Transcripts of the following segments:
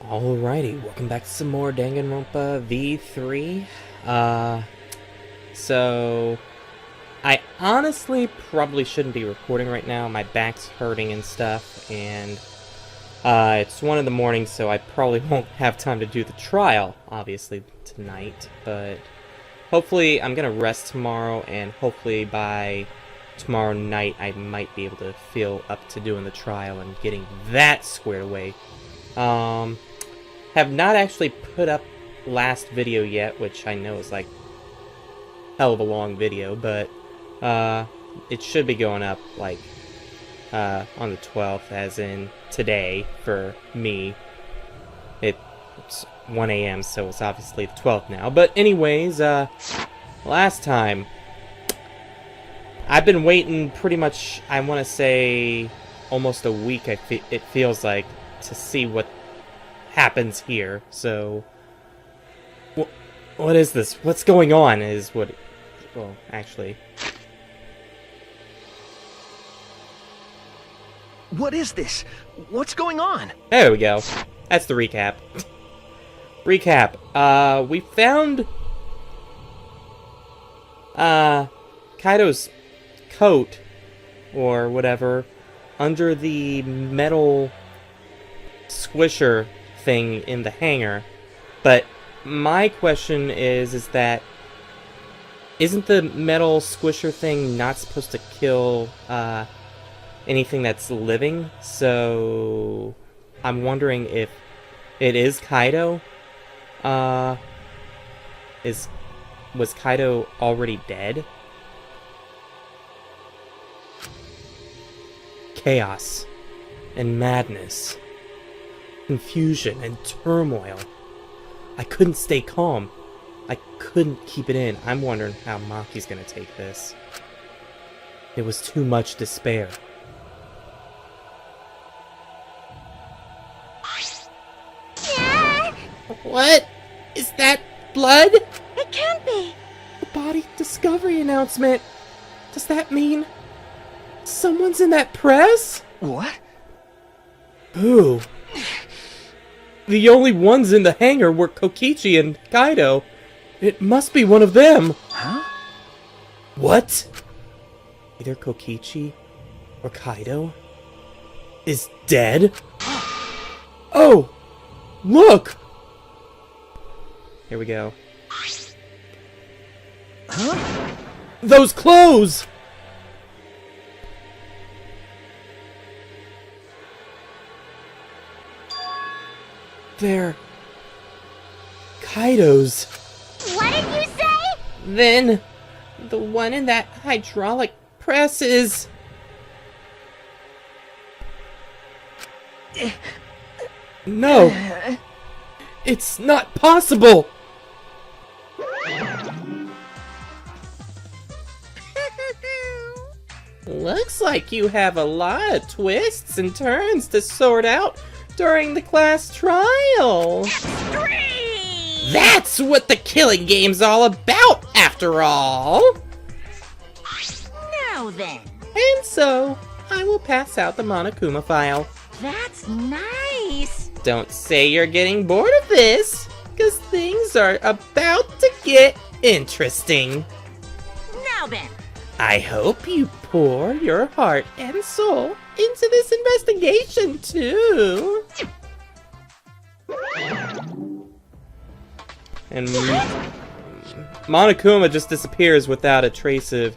Alrighty, welcome back to some more Danganronpa V3. So I honestly probably shouldn't be recording right now. My back's hurting and stuff, and it's 1 in the morning, so I probably won't have time to do the trial, obviously, tonight. But hopefully I'm gonna rest tomorrow, and hopefully by tomorrow night I might be able to feel up to doing the trial and getting that squared away. Have not actually put up last video yet, which I know is like hell of a long video, but it should be going up like on the 12th, as in today for me. It's 1 a.m., so it's obviously the 12th now. But anyways, last time I've been waiting pretty much, I want to say almost a week, it feels like, to see what happens here. So what is this? What's going on is what, well, actually. What is this? What's going on? There we go. That's the recap. Recap. We found Kaido's coat or whatever under the metal squisher thing in the hangar, but my question is that isn't the metal squisher thing not supposed to kill anything that's living? So I'm wondering if it is Kaido. Was Kaido already dead? Chaos and madness, confusion and turmoil. I couldn't stay calm. I couldn't keep it in. I'm wondering how Maki's gonna take this. It was too much despair. What? Is that blood? It can't be! The body discovery announcement. Does that mean someone's in that press? What? Who? The only ones in the hangar were Kokichi and Kaido. It must be one of them. Huh? What? Either Kokichi or Kaido is dead? Oh! Look! Here we go. Huh? Those clothes! They're Kaido's. What did you say? Then the one in that hydraulic press is... No! It's not possible! Looks like you have a lot of twists and turns to sort out during the class trial. Extreme! That's what the killing game's all about, after all! Now then, And so, I will pass out the Monokuma file. that's nice! Don't say you're getting bored of this, because things are about to get interesting. Now then, I hope you pour your heart and soul into this investigation, too. And Monokuma just disappears without a trace of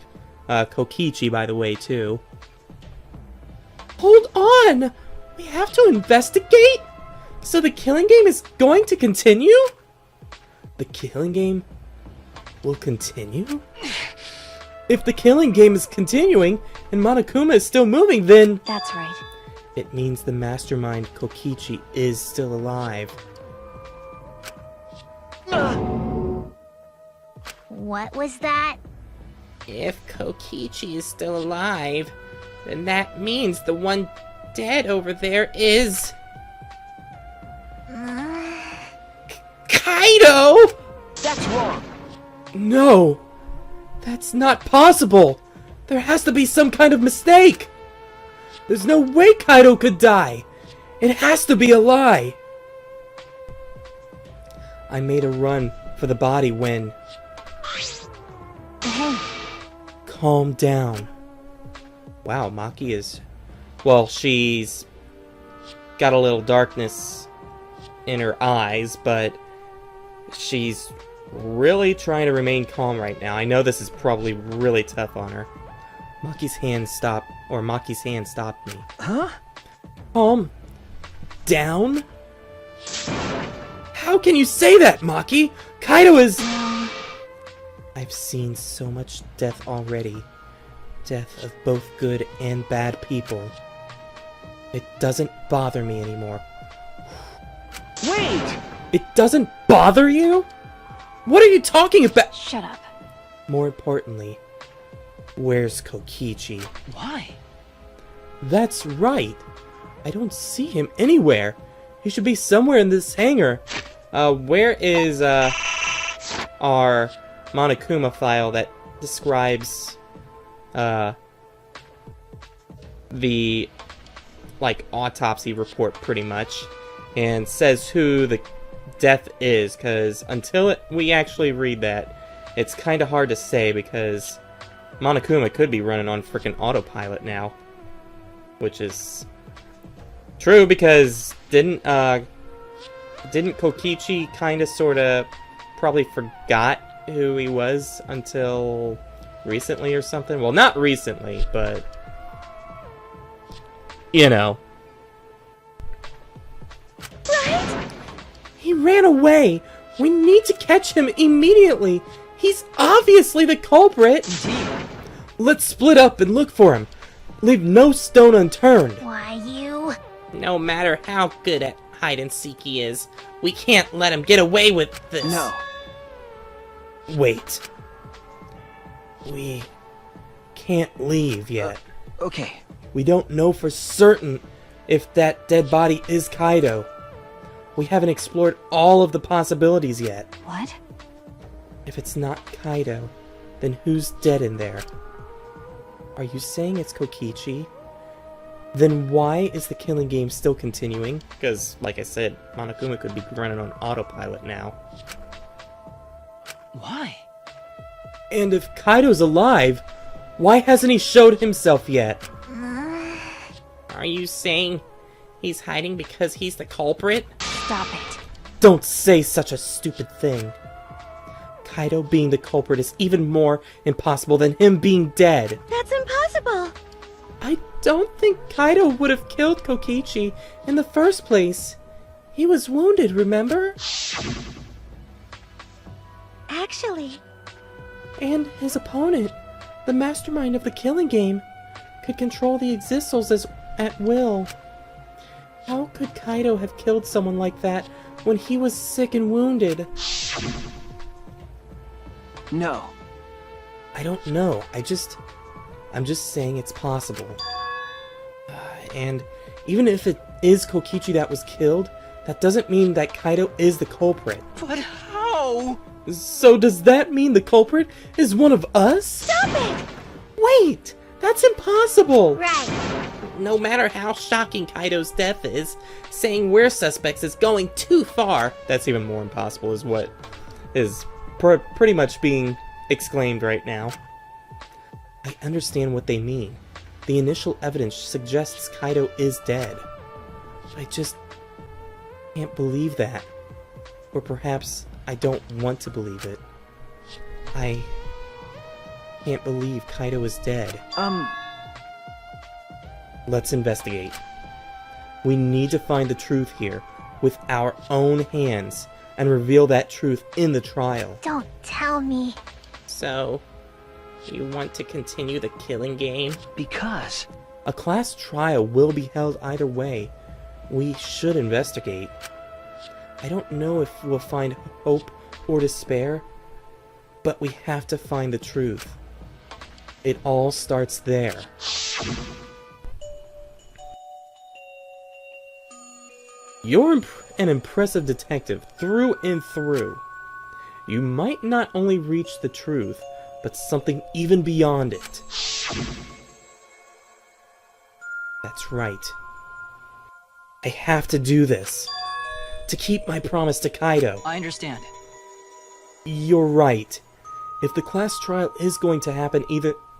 Kokichi, by the way, too. Hold on! We have to investigate? So the killing game is going to continue? The killing game will continue? If the killing game is continuing, and Monokuma is still moving, then... that's right. it means the mastermind Kokichi is still alive. What was that? If Kokichi is still alive, then that means the one dead over there is... Kaido! That's wrong. No! That's not possible! There has to be some kind of mistake! There's no way Kaido could die! It has to be a lie! I made a run for the body when... Hey, Calm down. Wow, Maki is... Well, she's got a little darkness in her eyes, but she's really trying to remain calm right now. I know this is probably really tough on her. Maki's hand stopped me. Huh? Calm down? How can you say that, Maki? Kaido is... I've seen so much death already. Death of both good and bad people. It doesn't bother me anymore. Wait! It doesn't bother you? What are you talking about? shut up. More importantly, where's Kokichi? Why? That's right. I don't see him anywhere. He should be somewhere in this hangar. Where is, our Monokuma file that describes, the, like, autopsy report, pretty much, and says who the death is, because until we actually read that, it's kind of hard to say, because Monokuma could be running on frickin' autopilot now. Which is true, because didn't Kokichi kind of sort of probably forgot who he was until recently or something? Well, not recently, but you know. Right? He ran away. We need to catch him immediately. He's obviously the culprit. Indeed. Let's split up and look for him. Leave no stone unturned. Why, you? No matter how good at hide and seek he is, we can't let him get away with this. No. Wait. We can't leave yet. Okay. We don't know for certain if that dead body is Kaido. We haven't explored all of the possibilities yet. What? If it's not Kaido, then who's dead in there? Are you saying it's Kokichi? Then why is the killing game still continuing? Because, like I said, Monokuma could be running on autopilot now. Why? And if Kaido's alive, why hasn't he showed himself yet? Are you saying he's hiding because he's the culprit? Stop it. Don't say such a stupid thing. Kaido being the culprit is even more impossible than him being dead. That's impossible. I don't think Kaido would have killed Kokichi in the first place. He was wounded, remember? Actually, And his opponent, the mastermind of the killing game, could control the Existals at will. How could Kaido have killed someone like that when he was sick and wounded? No. I don't know. I'm just saying it's possible. And even if it is Kokichi that was killed, that doesn't mean that Kaido is the culprit. But how? So does that mean the culprit is one of us? stop it. Wait! That's impossible! Right. No matter how shocking Kaido's death is, saying we're suspects is going too far. That's even more impossible, is what is pretty much being exclaimed right now. I understand what they mean. The initial evidence suggests Kaido is dead. I just can't believe that. Or perhaps I don't want to believe it. I can't believe Kaido is dead. Let's investigate. We need to find the truth here with our own hands and reveal that truth in the trial. Don't tell me. So, you want to continue the killing game? Because. A class trial will be held either way. We should investigate. I don't know if we'll find hope or despair, but we have to find the truth. It all starts there. You're an impressive detective through and through. You might not only reach the truth, but something even beyond it. That's right. I have to do this. to keep my promise to Kaido. I understand. You're right. If the class trial is going to happen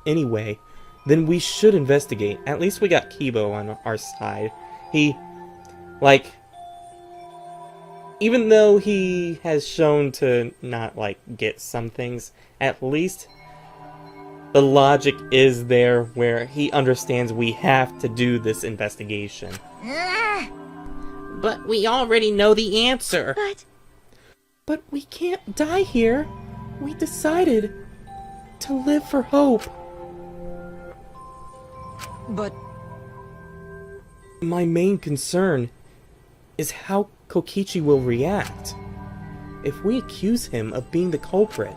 anyway, then we should investigate. At least we got Kibo on our side. Even though he has shown to not, get some things, at least the logic is there where he understands we have to do this investigation. But we already know the answer. But we can't die here. We decided to live for hope. But... My main concern is how Kokichi will react. If we accuse him of being the culprit.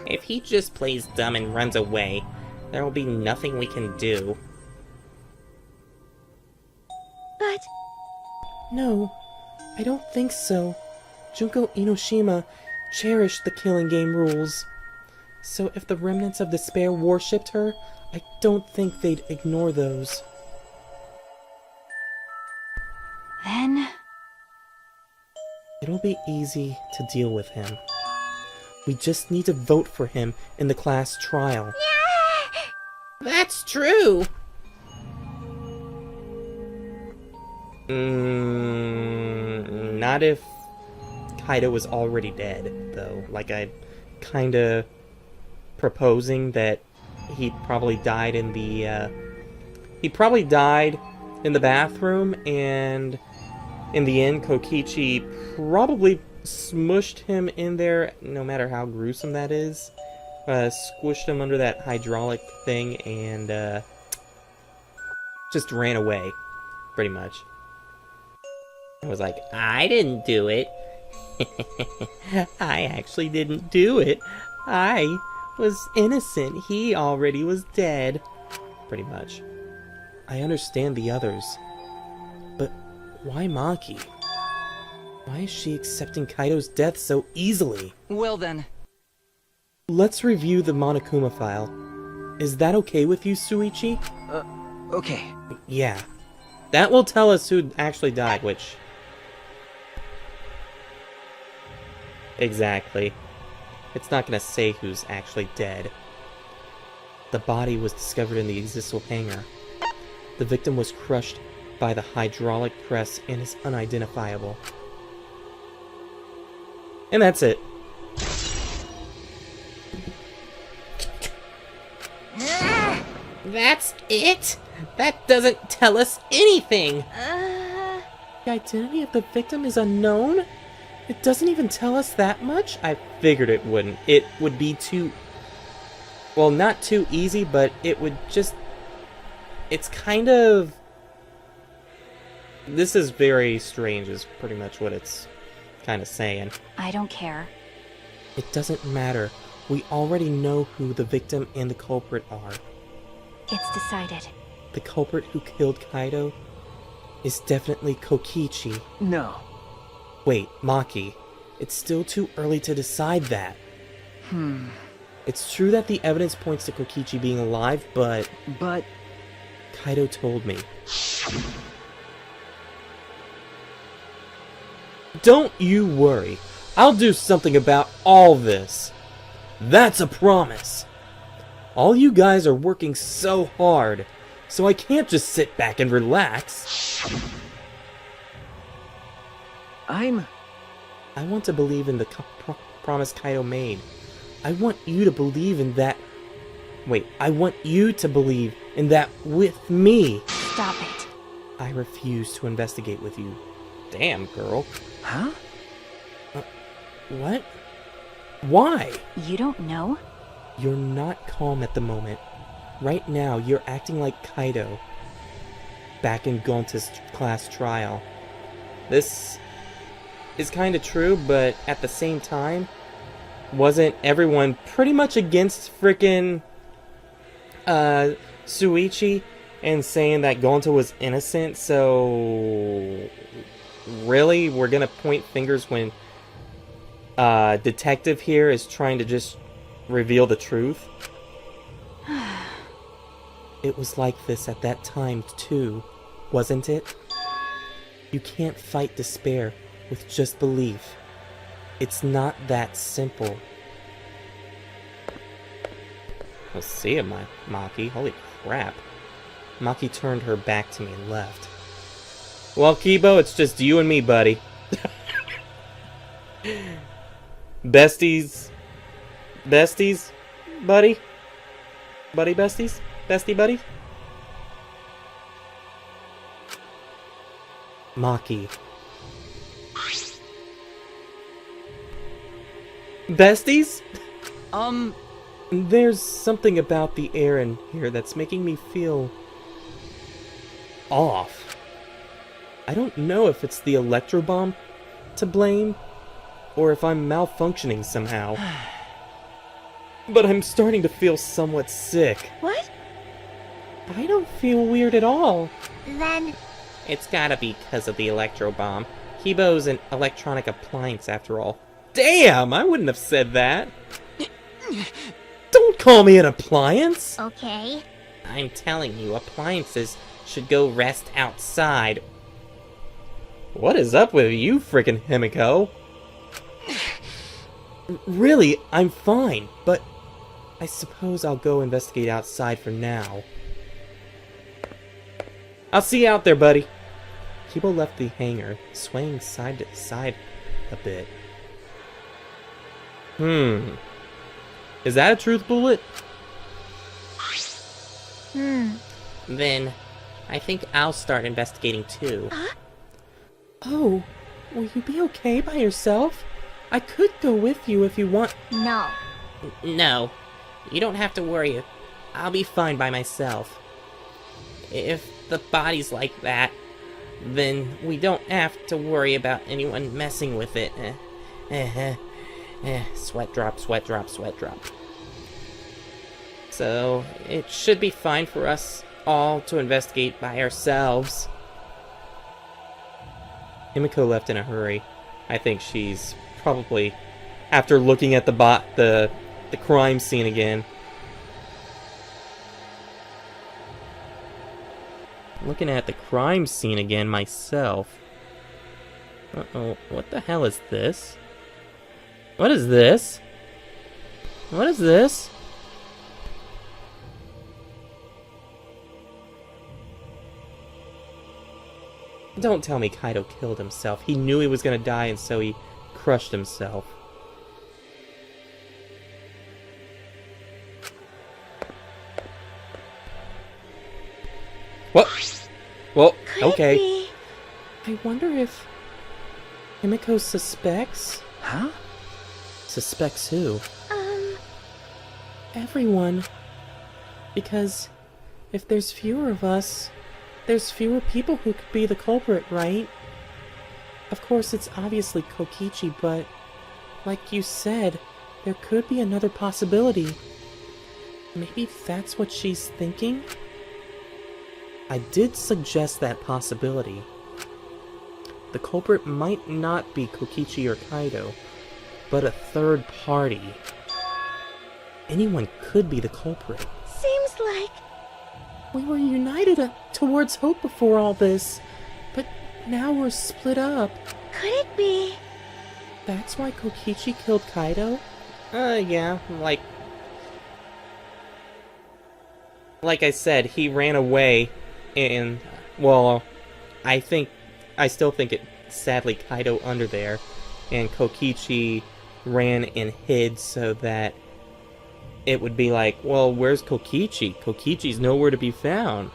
If he just plays dumb and runs away, there will be nothing we can do. But... No, I don't think so. Junko Inoshima cherished the killing game rules. So if the remnants of despair worshipped her, I don't think they'd ignore those. Then... It'll be easy to deal with him. We just need to vote for him in the class trial. That's true! Not if Kaido was already dead, though. I'm kinda proposing that he probably died in the, bathroom, and in the end, Kokichi probably smushed him in there, no matter how gruesome that is. Squished him under that hydraulic thing, and, just ran away, pretty much. I was like, I didn't do it. I actually didn't do it. I was innocent. He already was dead. Pretty much. I understand the others. But why Maki? Why is she accepting Kaido's death so easily? Well then... Let's review the Monokuma file. Is that okay with you, Shuichi? Okay. Yeah. That will tell us who actually died, which... Exactly. It's not gonna say who's actually dead. The body was discovered in the Existential hangar. The victim was crushed by the hydraulic press and is unidentifiable. And that's it. That's it? That doesn't tell us anything! The identity of the victim is unknown? It doesn't even tell us that much? I figured it wouldn't. It would be too... Well, not too easy, but it would just... It's kind of... This is very strange, is pretty much what it's kind of saying. I don't care. It doesn't matter. We already know who the victim and the culprit are. It's decided. The culprit who killed Kaido is definitely Kokichi. No. Wait, Maki. It's still too early to decide that. It's true that the evidence points to Kokichi being alive, but... But... Kaido told me. Don't you worry. I'll do something about all this. That's a promise. All you guys are working so hard, so I can't just sit back and relax. I want to believe in the promise Kaido made. I want you to believe in that... Wait, I want you to believe in that with me. Stop it. I refuse to investigate with you. Damn, girl. Huh? What? Why? You don't know? You're not calm at the moment. Right now, you're acting like Kaido. Back in Gonta's class trial. This is kind of true, but at the same time, wasn't everyone pretty much against frickin' Shuichi and saying that Gonta was innocent? So really, we're gonna point fingers when detective here is trying to just reveal the truth? It was like this at that time too, wasn't it? You can't fight despair with just belief. It's not that simple. Well, see ya, Maki. Holy crap. Maki turned her back to me and left. Well, Kibo, it's just you and me, buddy. Besties? Besties? Buddy? Buddy besties? Bestie buddy? Maki. Besties? There's something about the air in here that's making me feel off. I don't know if it's the electro bomb to blame, or if I'm malfunctioning somehow. But I'm starting to feel somewhat sick. What? I don't feel weird at all. Then... It's gotta be because of the electro bomb. Kibo's an electronic appliance after all. Damn, I wouldn't have said that. Don't call me an appliance! Okay. I'm telling you, appliances should go rest outside. What is up with you, frickin' Himiko? Really, I'm fine, but I suppose I'll go investigate outside for now. I'll see you out there, buddy. Kibo left the hangar, swaying side to side a bit. Is that a truth bullet? Then, I think I'll start investigating too. Oh, will you be okay by yourself? I could go with you if you want. No. No, you don't have to worry. I'll be fine by myself. If the body's like that, then we don't have to worry about anyone messing with it. Sweat drop, sweat drop, sweat drop. So, it should be fine for us all to investigate by ourselves. Himiko left in a hurry. I think she's probably, after looking at the crime scene again. Looking at the crime scene again myself. Uh-oh, what the hell is this? What is this? What is this? Don't tell me Kaido killed himself. He knew he was gonna die and so he crushed himself. What? Well, okay. Be. I wonder if Himiko suspects? Huh? Suspects who? Everyone. Because if there's fewer of us, there's fewer people who could be the culprit, right? Of course, it's obviously Kokichi, but like you said, there could be another possibility. Maybe that's what she's thinking? I did suggest that possibility. The culprit might not be Kokichi or Kaido, but a third party. Anyone could be the culprit. Seems like... We were united towards hope before all this, but now we're split up. Could it be? That's why Kokichi killed Kaido? Yeah, like I said, he ran away, and, well, I still think it, sadly, Kaido under there, and Kokichi ran and hid so that it would be like, well, where's Kokichi? Kokichi's nowhere to be found.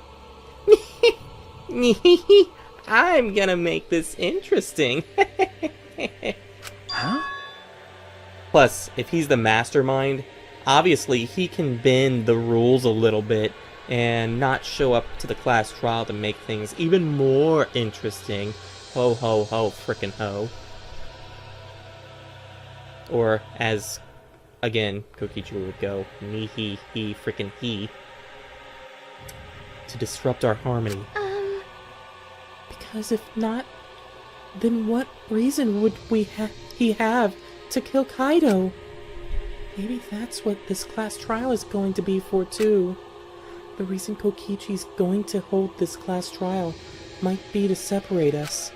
I'm gonna make this interesting. Huh? Plus, if he's the mastermind, obviously he can bend the rules a little bit and not show up to the class trial to make things even more interesting. Ho ho ho, frickin' ho. Or as, again, Kokichi would go, me he frickin' he. To disrupt our harmony. Because if not, then what reason would he have to kill Kaido? Maybe that's what this class trial is going to be for too. The reason Kokichi's going to hold this class trial might be to separate us.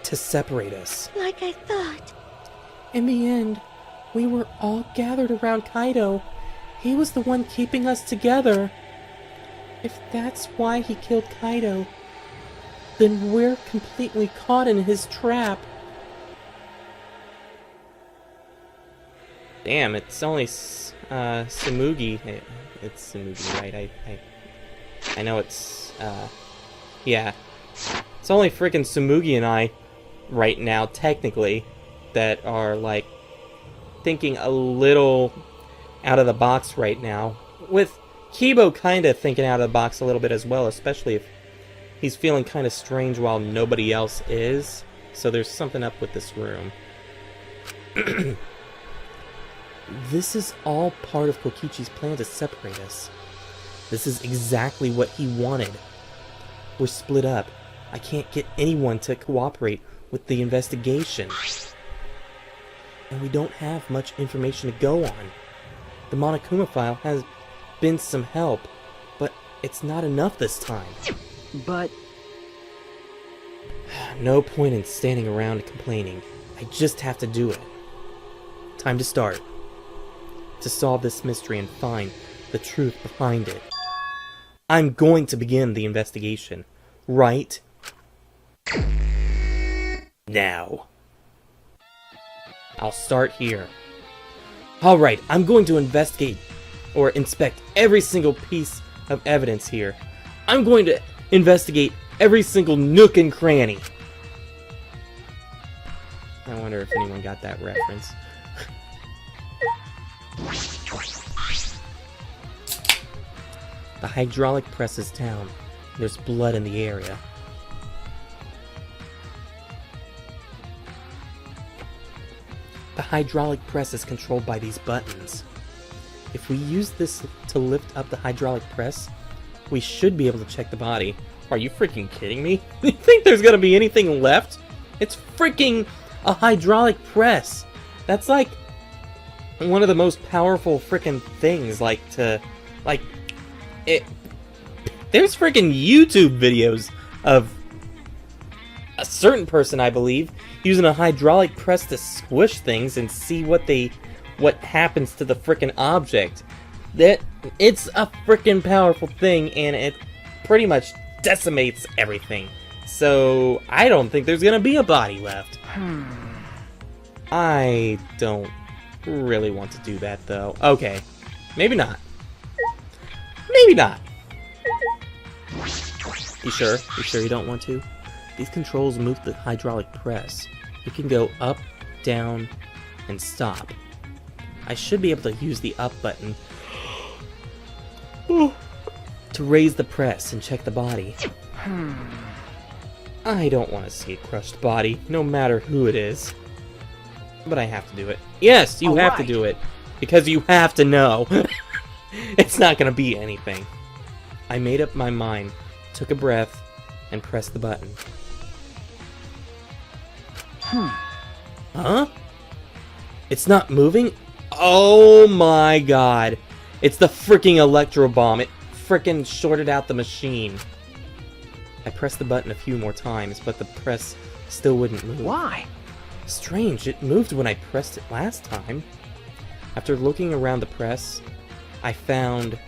to separate us. Like I thought. In the end, we were all gathered around Kaido. He was the one keeping us together. If that's why he killed Kaido, then we're completely caught in his trap. Damn, it's only Tsumugi. It's Tsumugi, right? I know it's, yeah. It's only freaking Tsumugi and I, right now, technically, that are, like, thinking a little out of the box right now. With Kibo kinda thinking out of the box a little bit as well, especially if he's feeling kinda strange while nobody else is. So there's something up with this room. This is all part of Kokichi's plan to separate us. This is exactly what he wanted. We're split up. I can't get anyone to cooperate with the investigation. And we don't have much information to go on. The Monokuma file has been some help, but it's not enough this time. But... No point in standing around complaining. I just have to do it. Time to start. To solve this mystery and find the truth behind it. I'm going to begin the investigation. Right now. I'll start here. Alright, I'm going to investigate or inspect every single piece of evidence here. I'm going to investigate every single nook and cranny. I wonder if anyone got that reference. The hydraulic press is down. There's blood in the area. The hydraulic press is controlled by these buttons. If we use this to lift up the hydraulic press, we should be able to check the body. Are you freaking kidding me? You think there's gonna be anything left? It's freaking a hydraulic press. That's like one of the most powerful freaking things, there's freaking YouTube videos of a certain person, I believe, using a hydraulic press to squish things and see what happens to the freaking object. It's a freaking powerful thing, and it pretty much decimates everything. So I don't think there's gonna be a body left. I don't really want to do that, though. Okay, maybe not. Maybe not. You sure? You sure you don't want to? These controls move the hydraulic press. You can go up, down, and stop. I should be able to use the up button to raise the press and check the body. I don't want to see a crushed body, no matter who it is. But I have to do it. Yes, you have to do it. Because you have to know. It's not gonna be anything. I made up my mind, took a breath, and pressed the button. Huh? It's not moving? Oh my god. It's the freaking electro bomb. It freaking shorted out the machine. I pressed the button a few more times, but the press still wouldn't move. Why? Strange, it moved when I pressed it last time. After looking around the press, I found...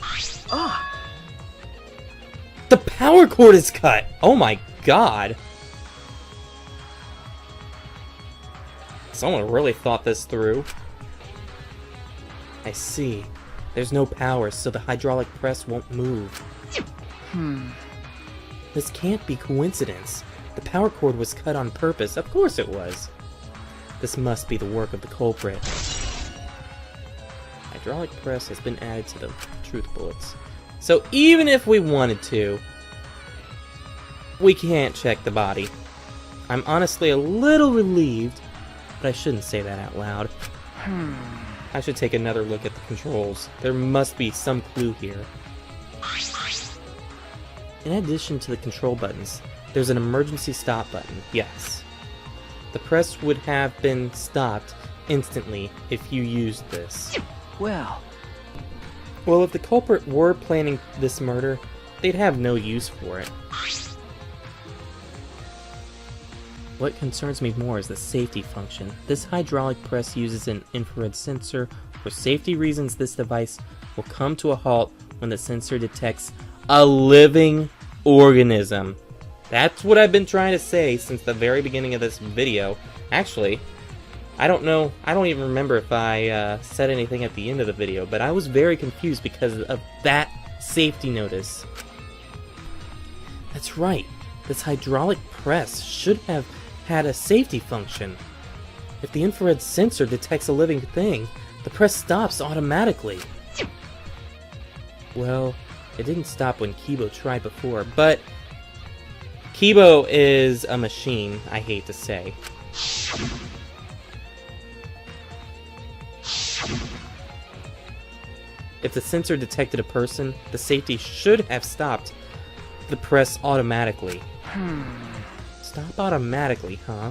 The power cord is cut! Oh my god! Someone really thought this through. I see. There's no power, so the hydraulic press won't move. This can't be coincidence. The power cord was cut on purpose. Of course it was. This must be the work of the culprit. Hydraulic press has been added to the truth bullets. So even if we wanted to, we can't check the body. I'm honestly a little relieved, but I shouldn't say that out loud. I should take another look at the controls. There must be some clue here. In addition to the control buttons, there's an emergency stop button, yes. The press would have been stopped instantly if you used this. Well, if the culprit were planning this murder, they'd have no use for it. What concerns me more is the safety function. This hydraulic press uses an infrared sensor. For safety reasons, this device will come to a halt when the sensor detects a living organism. That's what I've been trying to say since the very beginning of this video. Actually, I don't know, I don't even remember if I said anything at the end of the video, but I was very confused because of that safety notice. That's right, this hydraulic press should have had a safety function. If the infrared sensor detects a living thing, the press stops automatically. Well, it didn't stop when Kibo tried before, but Kibo is a machine, I hate to say. If the sensor detected a person, the safety should have stopped the press automatically. Stop automatically, huh?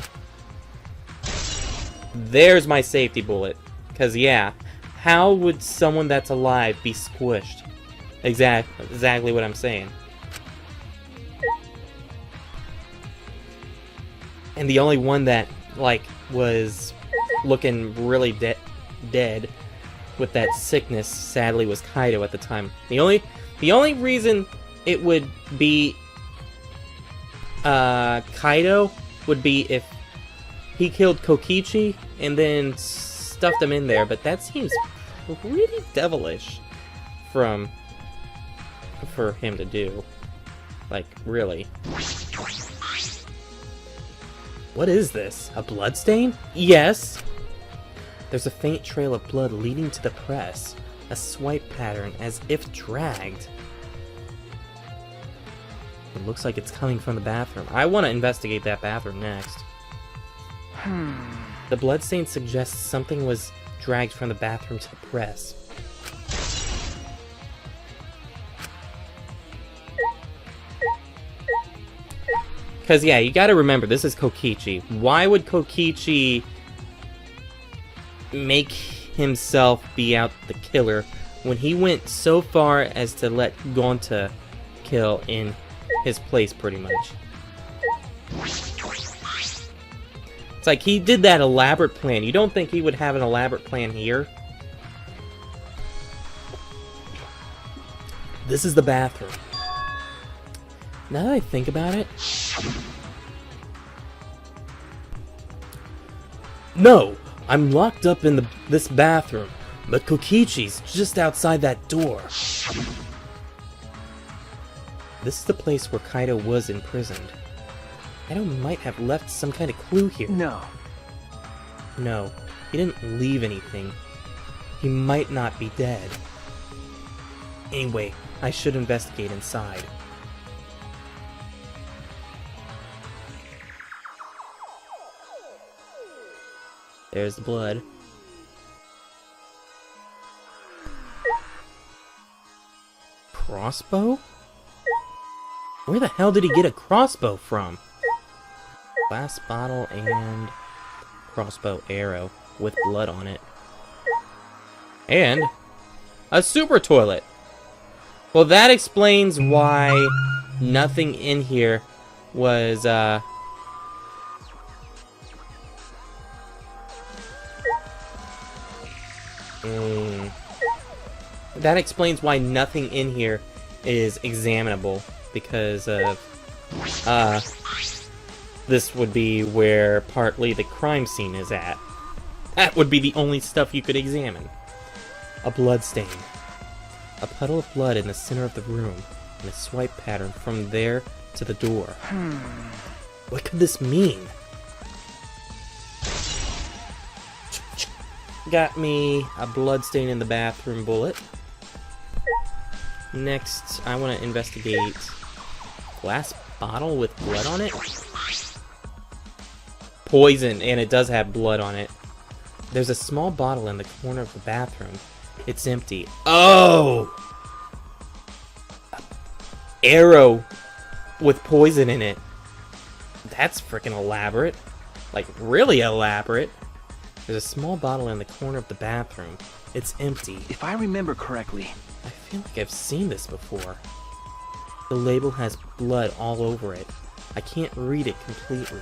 There's my safety bullet. Because, yeah, how would someone that's alive be squished? Exactly what I'm saying. And the only one that, like, was looking really dead with that sickness, sadly, was Kaido at the time. The only reason it would be Kaido would be if he killed Kokichi and then stuffed him in there, but that seems really devilish for him to do. Like, really. What is this? A bloodstain? Yes! There's a faint trail of blood leading to the press. A swipe pattern as if dragged. It looks like it's coming from the bathroom. I want to investigate that bathroom next. The bloodstain suggests something was dragged from the bathroom to the press. Because, yeah, you gotta remember, this is Kokichi. Why would Kokichi make himself be out the killer when he went so far as to let Gonta kill in his place, pretty much? It's like he did that elaborate plan. You don't think he would have an elaborate plan here? This is the bathroom. Now that I think about it... No! I'm locked up in this bathroom, but Kokichi's just outside that door. This is the place where Kaido was imprisoned. Kaido might have left some kind of clue here. No. No, he didn't leave anything. He might not be dead. Anyway, I should investigate inside. There's the blood. Crossbow? Where the hell did he get a crossbow from? Glass bottle and crossbow arrow with blood on it. And a super toilet. Well, that explains why nothing in here was, That explains why nothing in here is examinable, because of, this would be where partly the crime scene is at. That would be the only stuff you could examine. A blood stain. A puddle of blood in the center of the room, and a swipe pattern from there to the door. What could this mean? Got me a bloodstain in the bathroom bullet. Next, I want to investigate glass bottle with blood on it. Poison, and it does have blood on it. There's a small bottle in the corner of the bathroom. It's empty. Oh! Arrow with poison in it. That's freaking elaborate. Like, really elaborate. There's a small bottle in the corner of the bathroom. It's empty. If I remember correctly, I feel like I've seen this before. The label has blood all over it. I can't read it completely.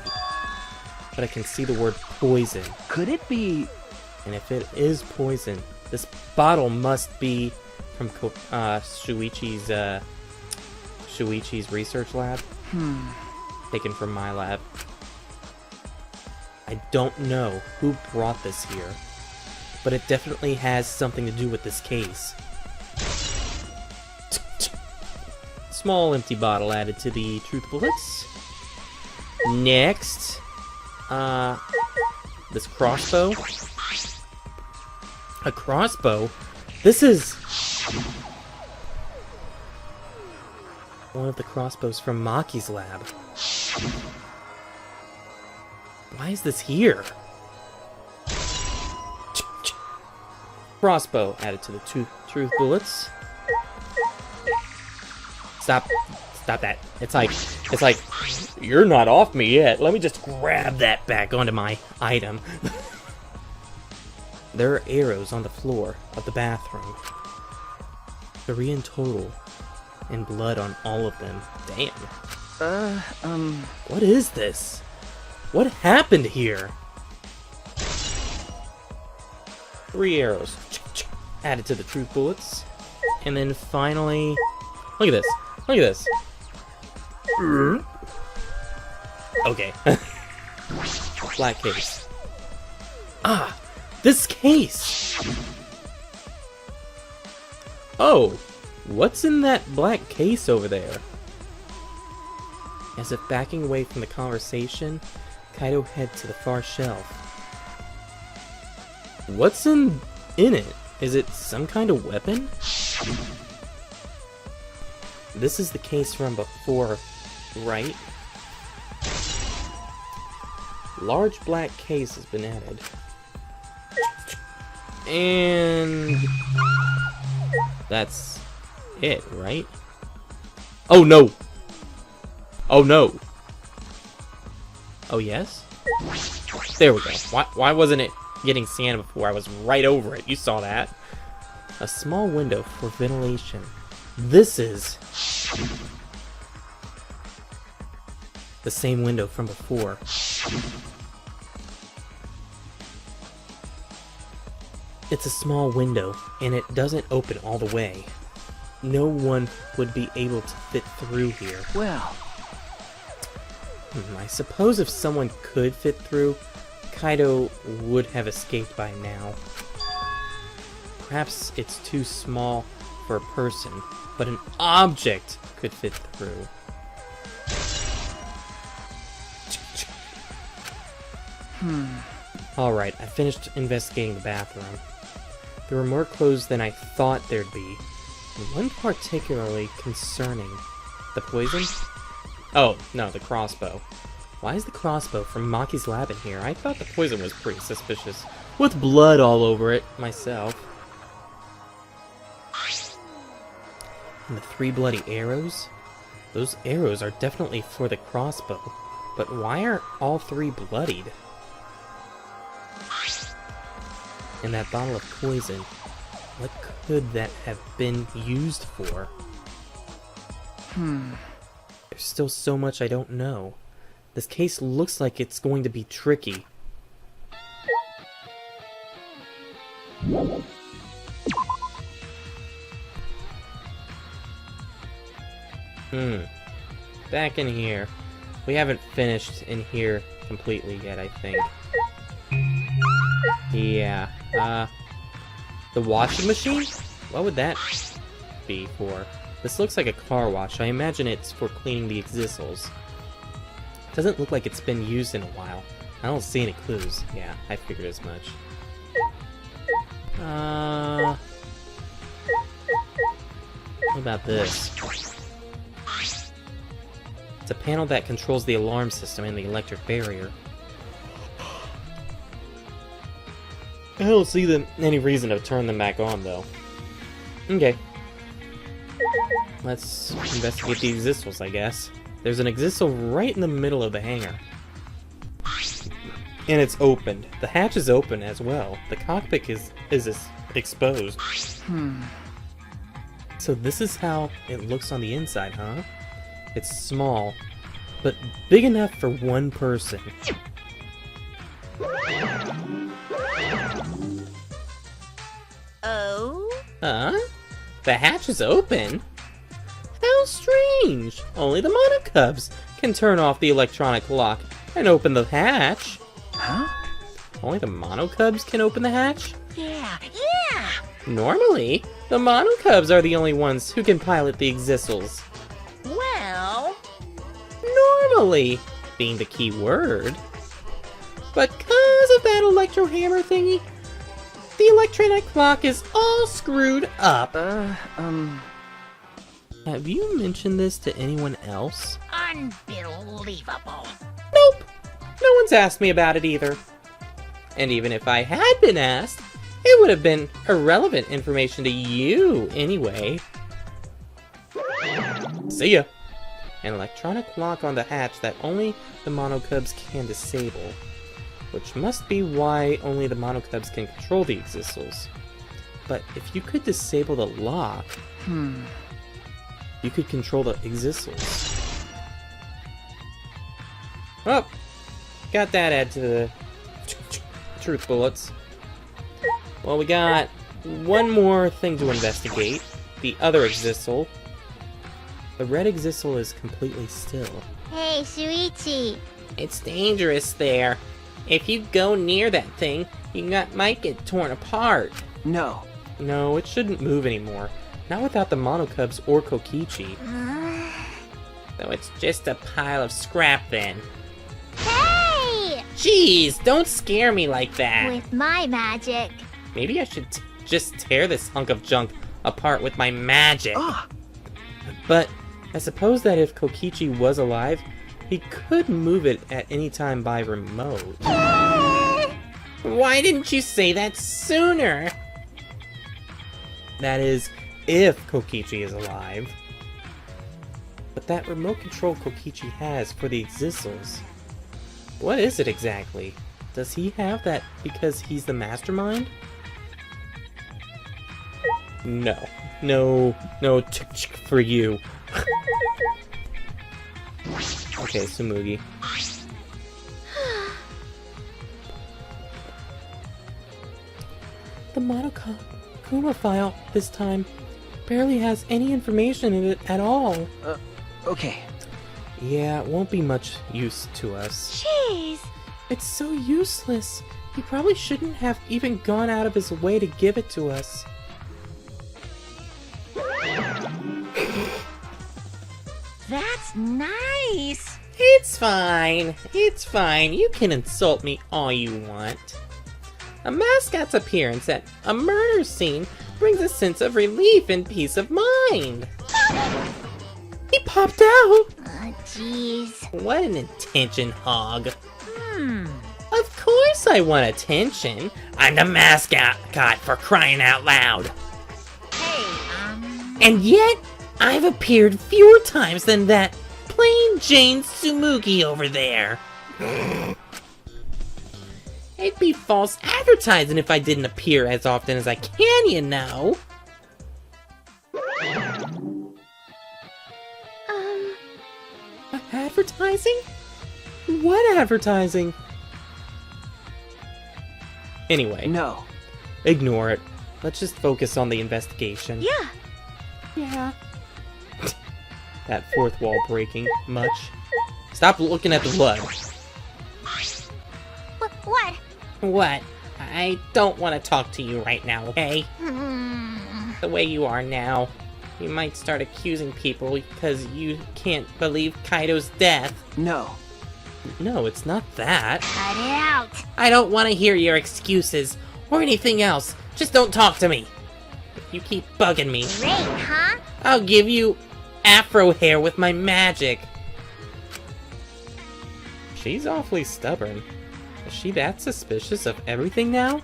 but I can see the word poison. Could it be... And if it is poison, this bottle must be from Shuichi's research lab. Taken from my lab. I don't know who brought this here, but it definitely has something to do with this case. Small empty bottle added to the truth bullets. Next, this crossbow. A crossbow? This is one of the crossbows from Maki's lab. Why is this here? Crossbow added to the truth bullets. Stop that. It's like, you're not off me yet. Let me just grab that back onto my item. There are arrows on the floor of the bathroom. 3 in total. And blood on all of them. Damn. What is this? What happened here? 3 arrows. Added to the truth bullets. And then finally... Look at this. Look at this. Okay. Black case. Ah! This case! Oh! What's in that black case over there? As if backing away from the conversation, Kaido heads to the far shelf. What's in it? Is it some kind of weapon? This is the case from before, right? Large black case has been added. And... that's it, right? Oh no! Oh no! Oh yes? There we go. Why wasn't it getting sand before? I was right over it. You saw that. A small window for ventilation. This is... the same window from before. It's a small window, and it doesn't open all the way. No one would be able to fit through here. Well... I suppose if someone could fit through, Kaido would have escaped by now. Perhaps it's too small for a person, but an object could fit through. Alright, I finished investigating the bathroom. There were more clothes than I thought there'd be, and one particularly concerning. The poison? Oh, no, the crossbow. Why is the crossbow from Maki's lab in here? I thought the poison was pretty suspicious. With blood all over it, myself. And the 3 bloody arrows? Those arrows are definitely for the crossbow. But why are all 3 bloodied? And that bottle of poison, what could that have been used for? There's still so much I don't know. This case looks like it's going to be tricky. Back in here. We haven't finished in here completely yet, I think. Yeah, the washing machine? What would that be for? This looks like a car wash. I imagine it's for cleaning the existals. Doesn't look like it's been used in a while. I don't see any clues. Yeah, I figured as much. What about this? It's a panel that controls the alarm system and the electric barrier. I don't see any reason to turn them back on, though. Okay. Let's investigate the existals, I guess. There's an existal right in the middle of the hangar. And it's opened. The hatch is open as well. The cockpit is exposed. So this is how it looks on the inside, huh? It's small, but big enough for one person. Oh? Huh? The hatch is open? How strange! Only the monocubs can turn off the electronic lock and open the hatch. Huh? Only the monocubs can open the hatch? Yeah. Normally, the monocubs are the only ones who can pilot the Existals. Well... Normally, being the key word. But cause of that electro hammer thingy, the electronic clock is all screwed up. Have you mentioned this to anyone else? Unbelievable. Nope. No one's asked me about it either. And even if I had been asked, it would have been irrelevant information to you anyway. See ya. An electronic lock on the hatch that only the monocubs can disable. Which must be why only the monocubs can control the Existals. But if you could disable the lock, you could control the Existals. Oh, got that add to the truth bullets. Well, we got one more thing to investigate. The other Existal. The red Existal is completely still. Hey, Shuichi. It's dangerous there. If you go near that thing, might get torn apart. No. No, it shouldn't move anymore. Not without the monocubs or Kokichi. So it's just a pile of scrap then. Hey! Jeez, don't scare me like that. With my magic. Maybe I should just tear this hunk of junk apart with my magic. Ah! But I suppose that if Kokichi was alive, he could move it at any time by remote. Why didn't you say that sooner? That is, if Kokichi is alive. But that remote control Kokichi has for the Existals, what is it exactly? Does he have that because he's the mastermind? No. No for you. Okay, Tsumugi. The Monokuma file this time barely has any information in it at all. Okay. Yeah, it won't be much use to us. Jeez. It's so useless. He probably shouldn't have even gone out of his way to give it to us. That's nice. It's fine. It's fine. You can insult me all you want. A mascot's appearance at a murder scene brings a sense of relief and peace of mind. He popped out. Jeez. What an attention hog. Of course I want attention. I'm the mascot for crying out loud. Hey, And yet, I've appeared fewer times than that plain Jane Tsumugi over there. It'd be false advertising if I didn't appear as often as I can, you know. Advertising? What advertising? Anyway, No. ignore it. Let's just focus on the investigation. yeah. Yeah. That fourth wall breaking. Much. Stop looking at the blood. What? What? I don't want to talk to you right now, okay? The way you are now. You might start accusing people because you can't believe Kaido's death. No. No, it's not that. Cut it out. I don't want to hear your excuses or anything else. Just don't talk to me. If you keep bugging me, Great, huh? I'll give you afro hair with my magic. She's awfully stubborn. Is she that suspicious of everything now?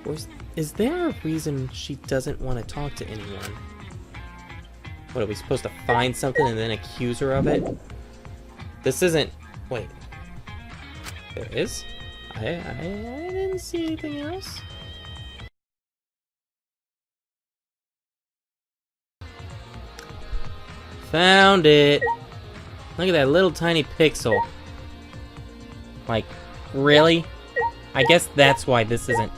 Or is there a reason she doesn't want to talk to anyone? What, are we supposed to find something and then accuse her of it? This isn't... Wait. There is? I didn't see anything else. Found it! Look at that little tiny pixel. Like, Really? I guess that's why this isn't,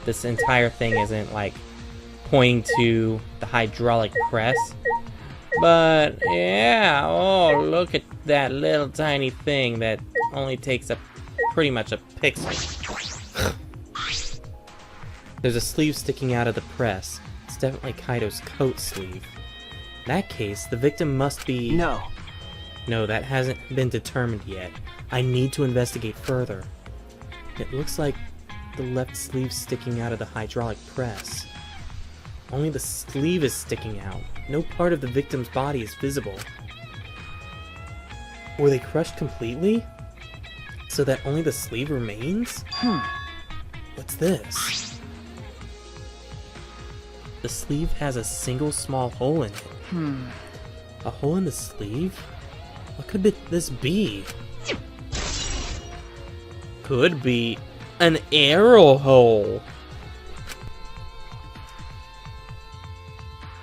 this entire thing isn't, like, pointing to the hydraulic press. But, yeah, oh, look at that little tiny thing that only takes up pretty much a pixel. There's a sleeve sticking out of the press. It's definitely Kaido's coat sleeve. In that case, the victim must be... No. No, that hasn't been determined yet. I need to investigate further. It looks like the left sleeve sticking out of the hydraulic press. Only the sleeve is sticking out. No part of the victim's body is visible. Were they crushed completely? So that only the sleeve remains? What's this? The sleeve has a single small hole in it. A hole in the sleeve? What could this be? Could be an arrow hole.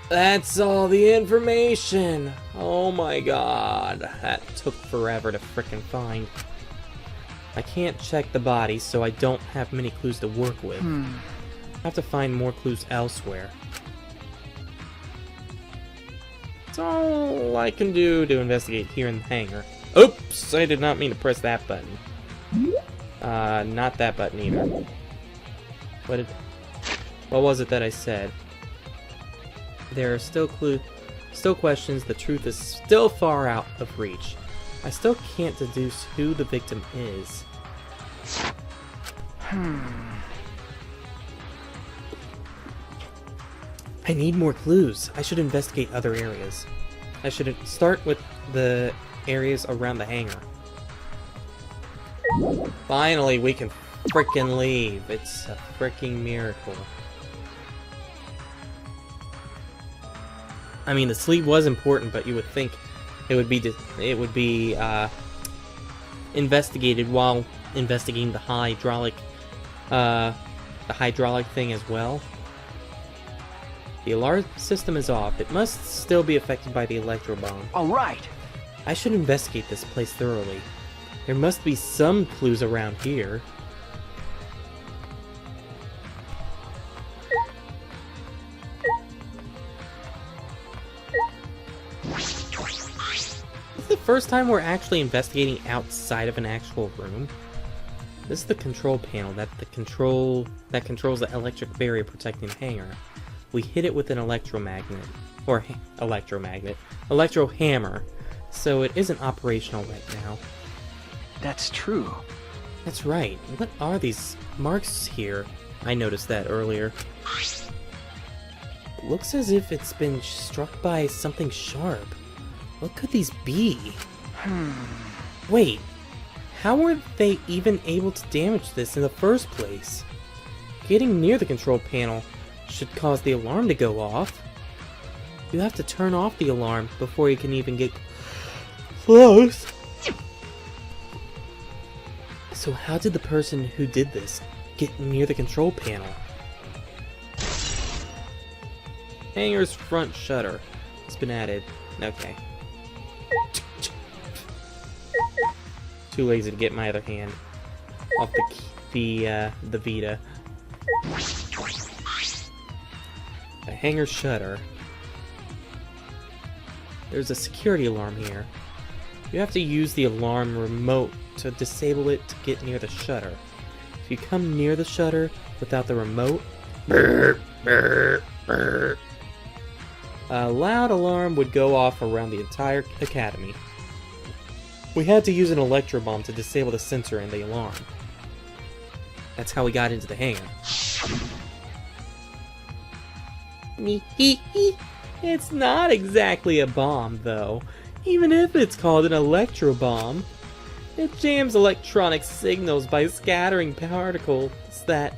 That's all the information. Oh my god. That took forever to frickin' find. I can't check the body, so I don't have many clues to work with. I have to find more clues elsewhere. That's all I can do to investigate here in the hangar. Oops! I did not mean to press that button. Not that button either. What was it that I said? There are still questions. The truth is still far out of reach. I still can't deduce who the victim is. I need more clues. I should investigate other areas. I should start with the areas around the hangar. Finally, we can frickin' leave. It's a fricking miracle. I mean, the sleeve was important, but you would think it would be investigated while investigating the hydraulic thing as well. The alarm system is off. It must still be affected by the electro bomb. All right. I should investigate this place thoroughly. There must be some clues around here. This is the first time we're actually investigating outside of an actual room. This is the control panel that controls the electric barrier protecting the hangar. We hit it with an electro hammer, so it isn't operational right now. That's true. That's right. What are these marks here? I noticed that earlier. Looks as if it's been struck by something sharp. What could these be? Wait, how were they even able to damage this in the first place? Getting near the control panel should cause the alarm to go off. You have to turn off the alarm before you can even get close. So how did the person who did this get near the control panel? Hangar's front shutter has been added. Okay. Too lazy to get my other hand off the Vita. A hangar shutter. There's a security alarm here. You have to use the alarm remote to disable it to get near the shutter. If you come near the shutter without the remote, a loud alarm would go off around the entire academy. We had to use an electro bomb to disable the sensor and the alarm. That's how we got into the hangar. It's not exactly a bomb, though. Even if it's called an electro bomb, it jams electronic signals by scattering particles that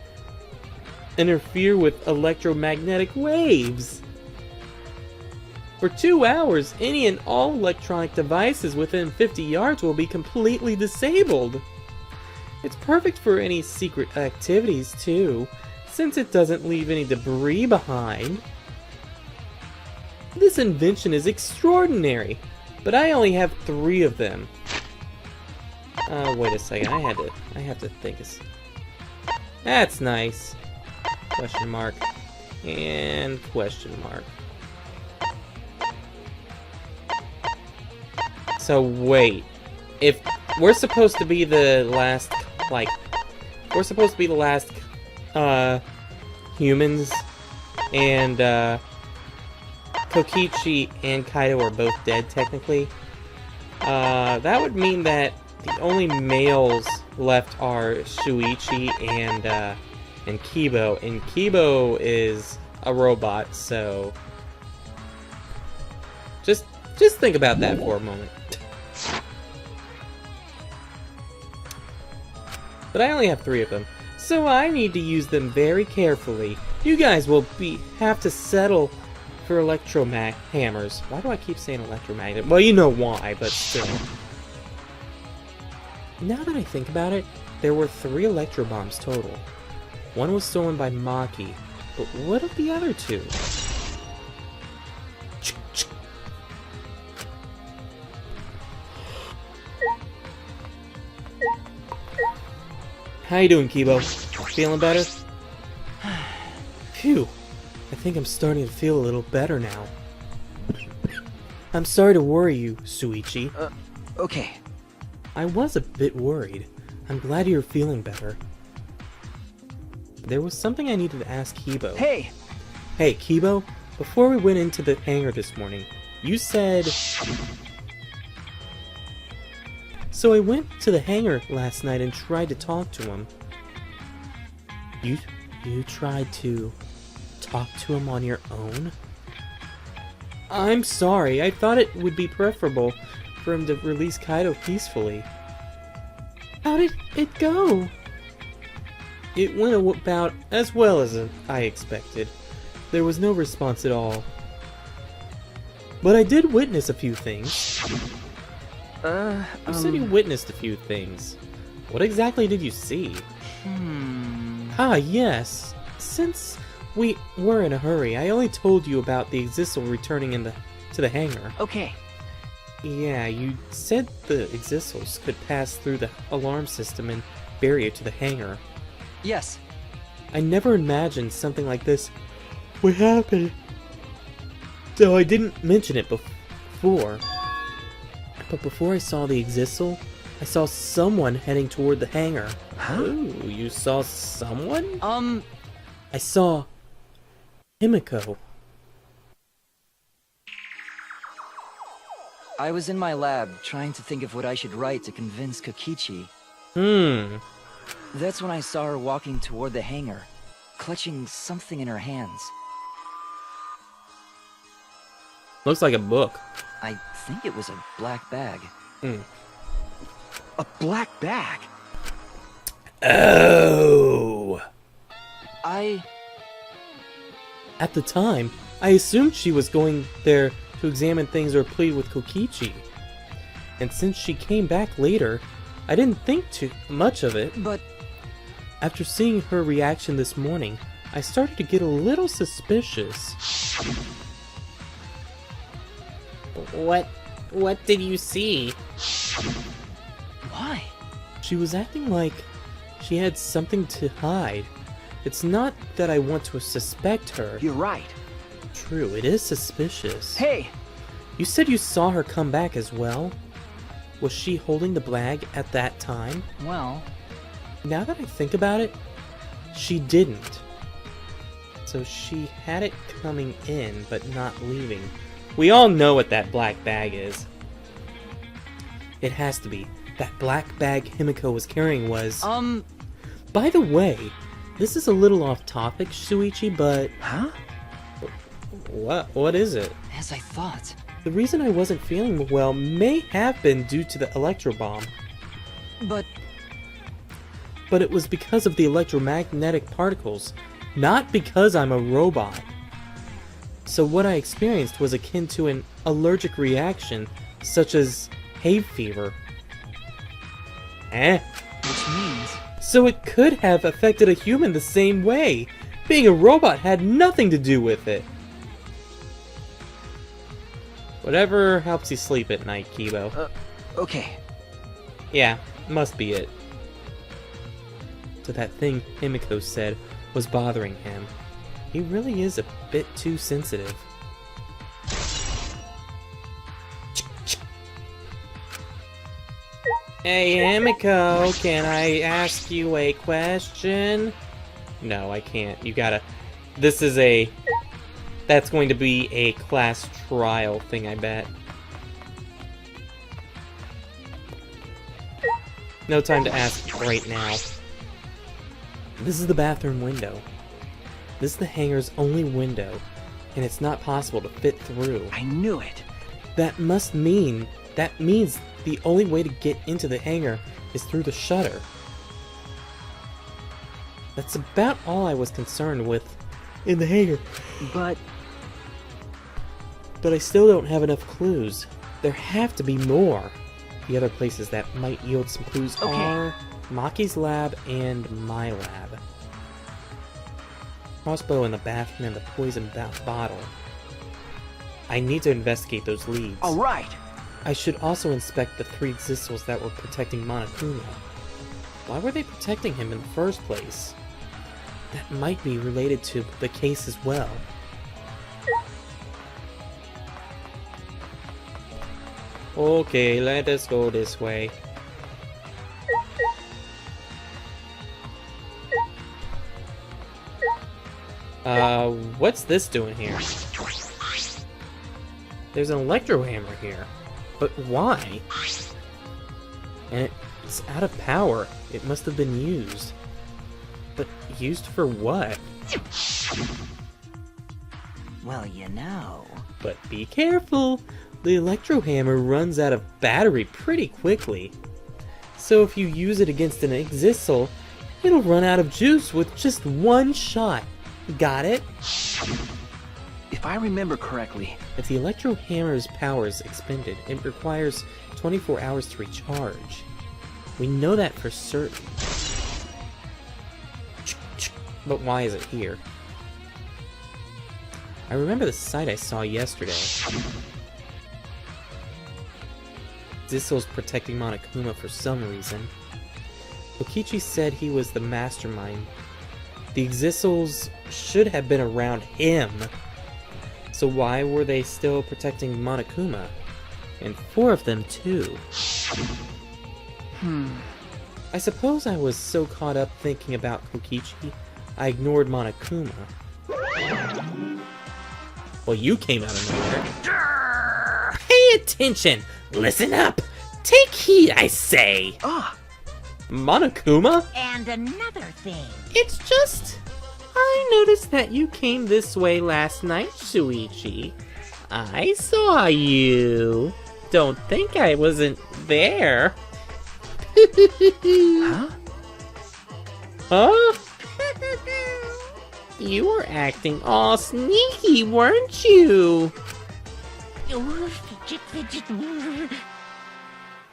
interfere with electromagnetic waves. For 2 hours, any and all electronic devices within 50 yards will be completely disabled. It's perfect for any secret activities, too, since it doesn't leave any debris behind. This invention is extraordinary, but I only have 3 of them. Wait a second. I have to think. That's nice. Question mark. And question mark. So wait. If we're supposed to be the last, like, we're supposed to be the last, humans, and, Kokichi and Kaido are both dead, technically. That would mean that the only males left are Shuichi and Kibo, and Kibo is a robot, so just think about that for a moment. But I only have 3 of them, so I need to use them very carefully. You guys will have to settle for hammers. Why do I keep saying electromagnet? Well, you know why, but still. Now that I think about it, there were 3 electro bombs total. One was stolen by Maki, but what of the other 2? How you doing, Kibo? Feeling better? Phew. I think I'm starting to feel a little better now. I'm sorry to worry you, Shuichi. Okay. I was a bit worried. I'm glad you're feeling better. There was something I needed to ask Kibo. Hey! Hey, Kibo, before we went into the hangar this morning, you said... So I went to the hangar last night and tried to talk to him. You tried to talk to him on your own? I'm sorry, I thought it would be preferable for him to release Kaido peacefully. How did it go? It went about as well as I expected. There was no response at all. But I did witness a few things. You said you witnessed a few things. What exactly did you see? Ah, yes. Since we were in a hurry, I only told you about the Exisal returning to the hangar. Okay. Yeah, you said the Exisals could pass through the alarm system and barrier to the hangar. Yes. I never imagined something like this would happen. So I didn't mention it before. But before I saw the Exisal, I saw someone heading toward the hangar. Huh? Ooh, you saw someone? I saw Himiko. I was in my lab trying to think of what I should write to convince Kokichi. That's when I saw her walking toward the hangar, clutching something in her hands. Looks like a book. I think it was a black bag. A black bag? Oh! At the time, I assumed she was going there to examine things or plead with Kokichi. And since she came back later, I didn't think too much of it. But after seeing her reaction this morning, I started to get a little suspicious. What did you see? why? She was acting like she had something to hide. It's not that I want to suspect her. You're right. True, it is suspicious. Hey! You said you saw her come back as well? Was she holding the bag at that time? Well... Now that I think about it, she didn't. So she had it coming in, but not leaving. We all know what that black bag is. It has to be. That black bag Himiko was carrying was... By the way, this is a little off topic, Shuichi, but... Huh? What is it? As I thought. The reason I wasn't feeling well may have been due to the electro bomb. But it was because of the electromagnetic particles, not because I'm a robot. So what I experienced was akin to an allergic reaction, such as hay fever. which means... So it could have affected a human the same way. Being a robot had nothing to do with it. Whatever helps you sleep at night, Kibo. Okay. Yeah, must be it. So that thing Himiko said was bothering him. He really is a bit too sensitive. Hey Himiko, can I ask you a question? No, I can't. You gotta... This is a... That's going to be a class trial thing, I bet. No time to ask right now. This is the bathroom window. This is the hangar's only window, and it's not possible to fit through. I knew it. That means the only way to get into the hangar is through the shutter. That's about all I was concerned with in the hangar. But I still don't have enough clues. There have to be more. The other places that might yield some clues are Maki's lab and my lab. Crossbow in the bathroom and the poison bottle. I need to investigate those leads. Alright! I should also inspect the 3 Existals that were protecting Monokuma. Why were they protecting him in the first place? That might be related to the case as well. Okay, let us go this way. What's this doing here? There's an electro hammer here. But why? And it's out of power. It must have been used. But used for what? Well, you know. But be careful! The electro hammer runs out of battery pretty quickly. So if you use it against an Existal, it'll run out of juice with just one shot. Got it? If I remember correctly... If the electro hammer's power is expended, it requires 24 hours to recharge. We know that for certain. But why is it here? I remember the site I saw yesterday. Existal's protecting Monokuma for some reason. Okichi said he was the mastermind. The Existals should have been around him. So why were they still protecting Monokuma? And 4 of them too. I suppose I was so caught up thinking about Kokichi, I ignored Monokuma. Well, you came out of nowhere. Pay attention! Listen up! Take heed, I say! Monokuma? And another thing. It's just... I noticed that you came this way last night, Shuichi. I saw you. Don't think I wasn't there. Huh? Huh? You were acting all sneaky, weren't you?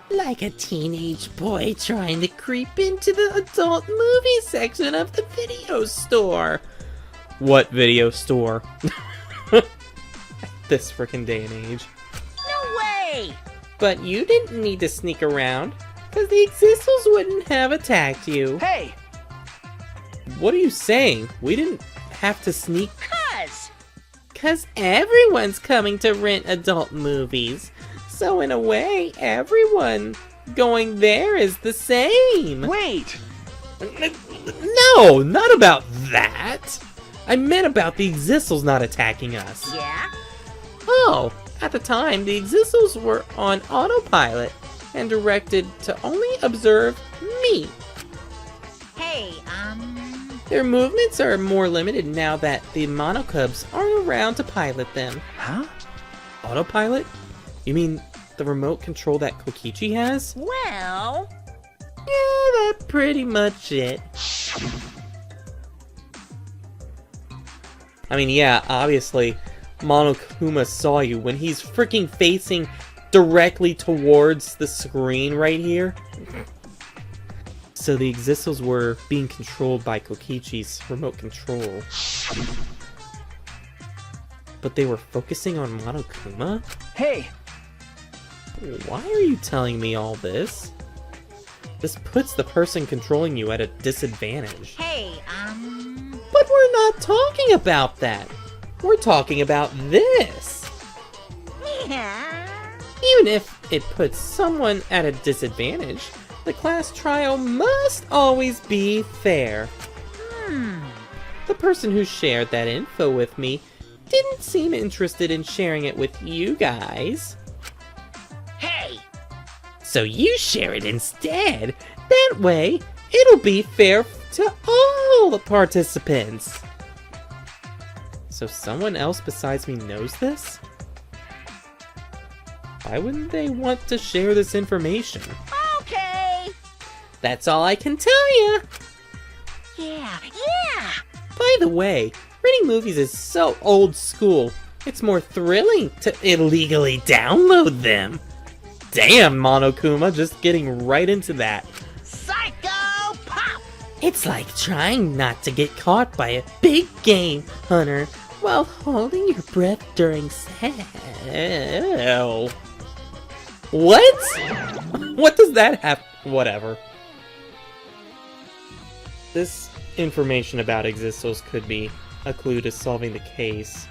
Like a teenage boy trying to creep into the adult movie section of the video store. What video store? This frickin' day and age. No way! But you didn't need to sneak around, because the Existals wouldn't have attacked you. Hey! What are you saying? We didn't have to sneak. Cause everyone's coming to rent adult movies. So in a way, everyone going there is the same. Wait! No, not about that. I meant about the Existals not attacking us. Yeah? Oh, at the time, the Existals were on autopilot and directed to only observe me. Hey, Their movements are more limited now that the Monokubs aren't around to pilot them. Huh? Autopilot? You mean the remote control that Kokichi has? well... Yeah, that's pretty much it. I mean, yeah, obviously, Monokuma saw you when he's freaking facing directly towards the screen right here. So the Existals were being controlled by Kokichi's remote control. But they were focusing on Monokuma? Hey! Why are you telling me all this? This puts the person controlling you at a disadvantage. Hey, But we're not talking about that. We're talking about this. yeah. Even if it puts someone at a disadvantage, the class trial must always be fair. The person who shared that info with me didn't seem interested in sharing it with you guys. Hey, So you share it instead. That way, it'll be fair to all the participants. So someone else besides me knows this? Why wouldn't they want to share this information? okay. That's all I can tell you. Yeah. By the way, reading movies is so old school. It's more thrilling to illegally download them. Damn, Monokuma, just getting right into that. Psycho pop. It's like trying not to get caught by a big game hunter while holding your breath during sex. What? What does that have? Whatever. This information about Existals could be a clue to solving the case,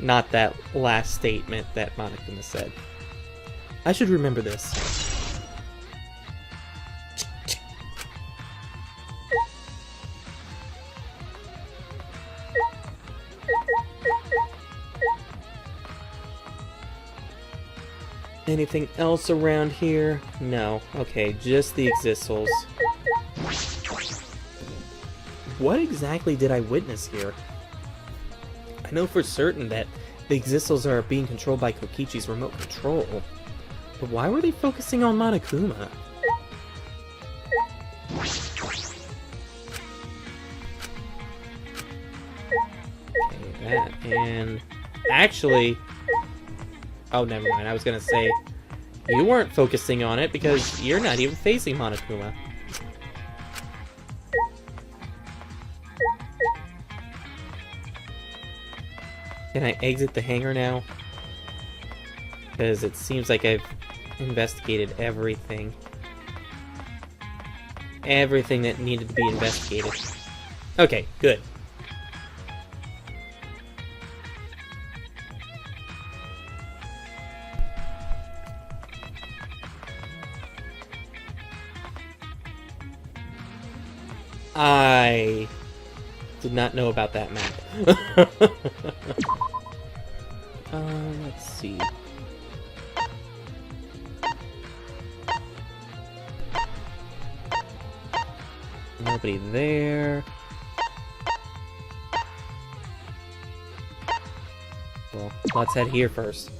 not that last statement that Monokuma said. I should remember this. Anything else around here? No. Okay, just the Existals. What exactly did I witness here? I know for certain that the Existals are being controlled by Kokichi's remote control. But why were they focusing on Monokuma? Okay, that, and... Actually... Oh, never mind, I was gonna say... You weren't focusing on it because you're not even facing Monokuma. Can I exit the hangar now? Because it seems like I've investigated everything. Everything that needed to be investigated. Okay, good. I did not know about that map. Let's see. Nobody there. Well, let's head here first.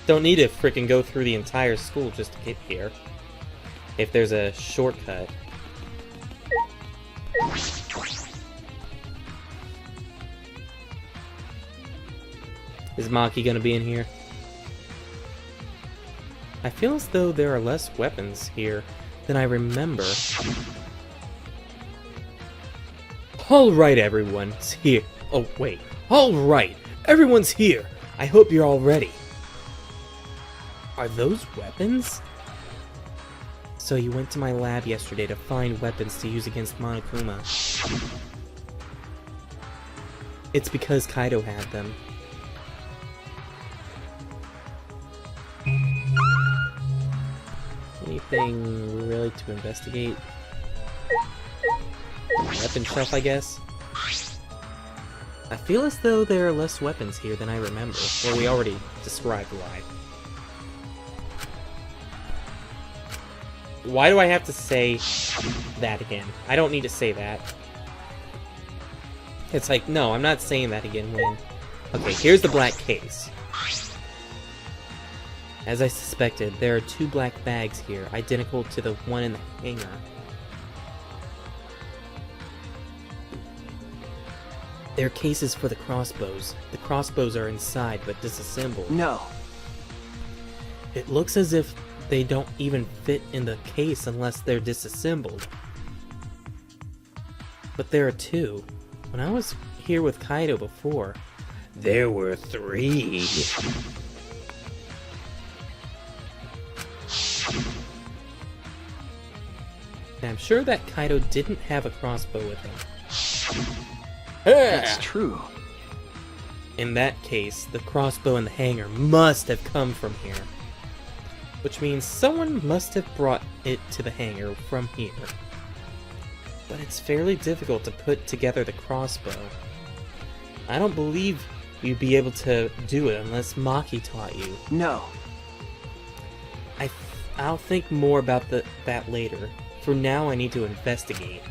Don't need to frickin' go through the entire school just to get here. If there's a shortcut. Is Maki gonna be in here? I feel as though there are less weapons here than I remember. Alright, everyone's here. Oh, wait. Alright, everyone's here. I hope you're all ready. Are those weapons? So you went to my lab yesterday to find weapons to use against Monokuma. It's because Kaido had them. Anything really to investigate? Weapon shelf, I guess? I feel as though there are less weapons here than I remember. Well, we already described why. Why do I have to say that again? I don't need to say that. It's like, no, I'm not saying that again when... Okay, here's the black case. As I suspected, there are 2 black bags here, identical to the one in the hangar. They're cases for the crossbows. The crossbows are inside, but disassembled. No. It looks as if they don't even fit in the case unless they're disassembled. But there are 2. When I was here with Kaido before, there were 3. And I'm sure that Kaido didn't have a crossbow with him. That's true. In that case, the crossbow in the hangar must have come from here. Which means someone must have brought it to the hangar from here. But it's fairly difficult to put together the crossbow. I don't believe you'd be able to do it unless Maki taught you. No. I'll think more about that later. For now, I need to investigate.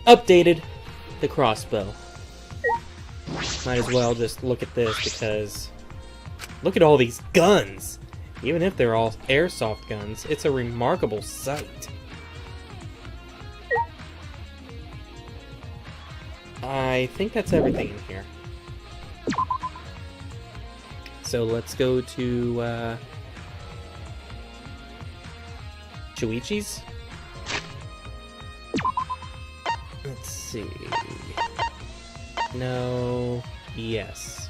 Updated the crossbow. Might as well just look at this because look at all these guns. Even if they're all airsoft guns, it's a remarkable sight. I think that's everything in here. So let's go to Shuichi's. Let's see. No. Yes.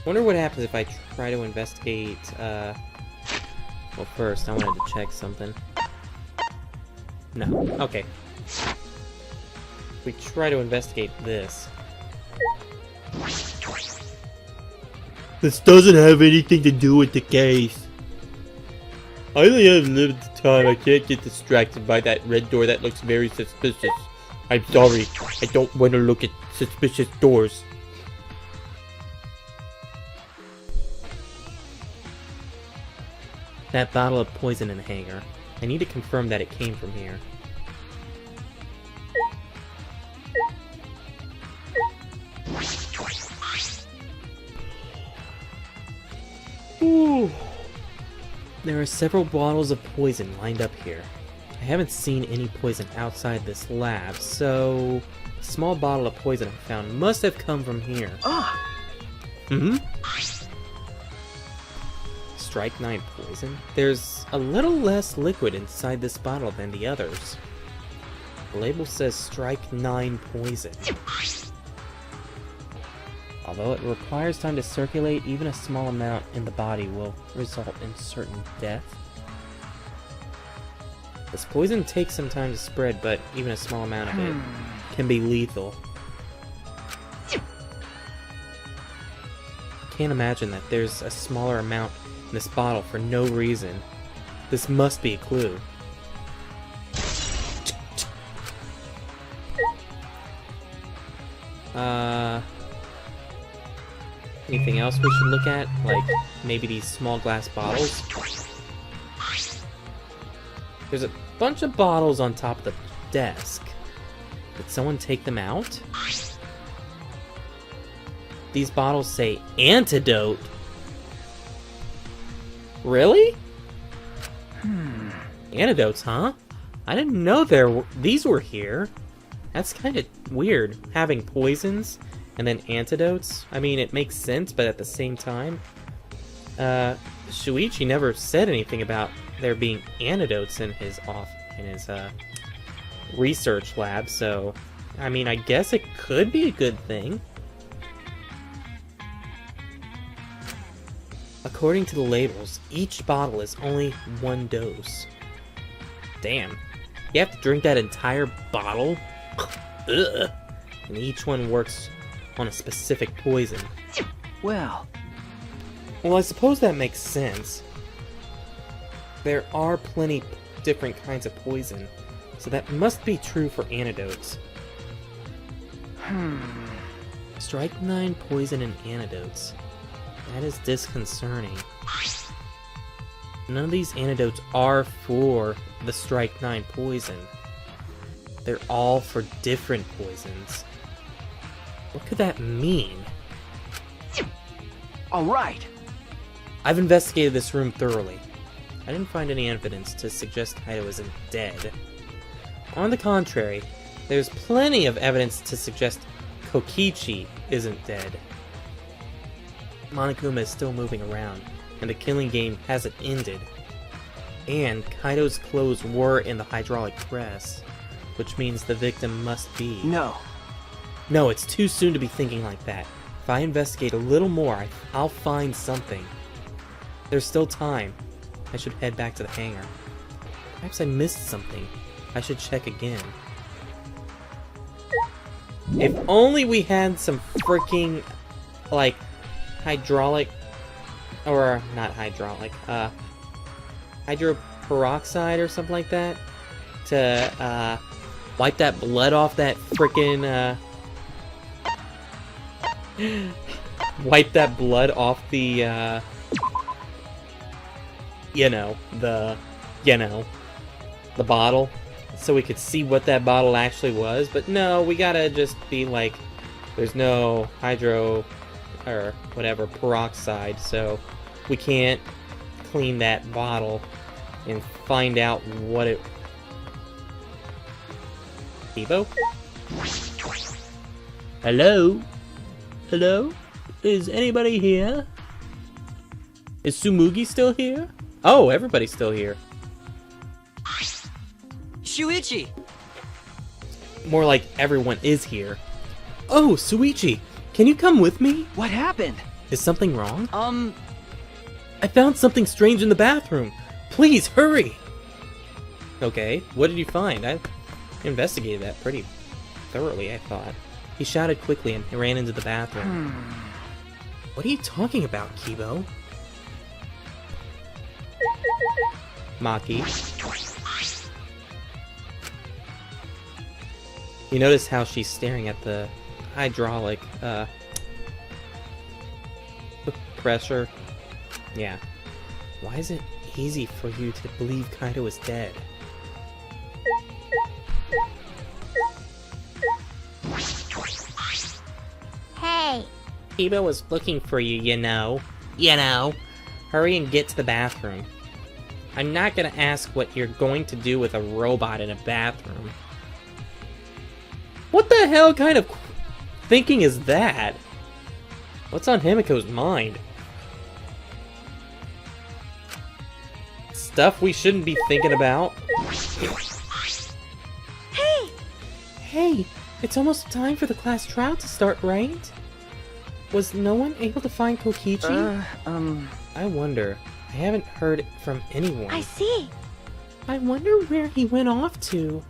Wonder what happens if I try to investigate, well, first, I wanted to check something. No. Okay. We try to investigate this. This doesn't have anything to do with the case. I only have limited time. I can't get distracted by that red door that looks very suspicious. I'm sorry. I don't want to look at suspicious doors. That bottle of poison in the hangar. I need to confirm that it came from here. Ooh. There are several bottles of poison lined up here. I haven't seen any poison outside this lab, so the small bottle of poison I found must have come from here. Strike 9 poison? There's a little less liquid inside this bottle than the others. The label says Strike 9 poison. Although it requires time to circulate, even a small amount in the body will result in certain death. This poison takes some time to spread, but even a small amount of it can be lethal. Can't imagine that there's a smaller amount in this bottle for no reason. This must be a clue. Anything else we should look at? Like, maybe these small glass bottles? There's a bunch of bottles on top of the desk. Did someone take them out? These bottles say antidote. Really? Antidotes, huh? I didn't know these were here. That's kind of weird, having poisons and then antidotes. I mean, it makes sense, but at the same time, Shuichi never said anything about there being antidotes in his research lab, so I mean, I guess it could be a good thing. According to the labels, each bottle is only 1 dose. Damn. You have to drink that entire bottle? Ugh. And each one works on a specific poison. Well, I suppose that makes sense. There are plenty different kinds of poison, so that must be true for antidotes. Strike 9 poison and antidotes. That is disconcerting. None of these antidotes are for the Strike 9 poison. They're all for different poisons. What could that mean? alright. I've investigated this room thoroughly. I didn't find any evidence to suggest Kaido isn't dead. On the contrary, there's plenty of evidence to suggest Kokichi isn't dead. Monokuma is still moving around, and the killing game hasn't ended. And Kaido's clothes were in the hydraulic press, which means the victim must be... No. No, it's too soon to be thinking like that. If I investigate a little more, I'll find something. There's still time. I should head back to the hangar. Perhaps I missed something. I should check again. If only we had some freaking, like, hydraulic, or not hydraulic, hydroperoxide or something like that, to, wipe that blood off that freaking, wipe that blood off the, the bottle, so we could see what that bottle actually was. But no, we gotta just be like, there's no hydro, or whatever, peroxide, so we can't clean that bottle and find out what it... Evo? Hello? Hello? Is anybody here? Is Tsumugi still here? Oh, everybody's still here. Shuichi! More like everyone is here. Oh, Shuichi! Can you come with me? What happened? Is something wrong? I I found something strange in the bathroom. Please, hurry! Okay, what did you find? I investigated that pretty thoroughly, I thought. He shouted quickly and ran into the bathroom. What are you talking about, Kibo? Maki. You notice how she's staring at the hydraulic, pressure? Yeah. Why is it easy for you to believe Kaido is dead? Hey. Kibo was looking for you, you know. You know. Hurry and get to the bathroom. I'm not gonna ask what you're going to do with a robot in a bathroom. What the hell kind of thinking is that? What's on Himiko's mind? Stuff we shouldn't be thinking about? Hey. Hey, it's almost time for the class trial to start, right? Was no one able to find Kokichi? I wonder. I haven't heard it from anyone. I see. I wonder where he went off to.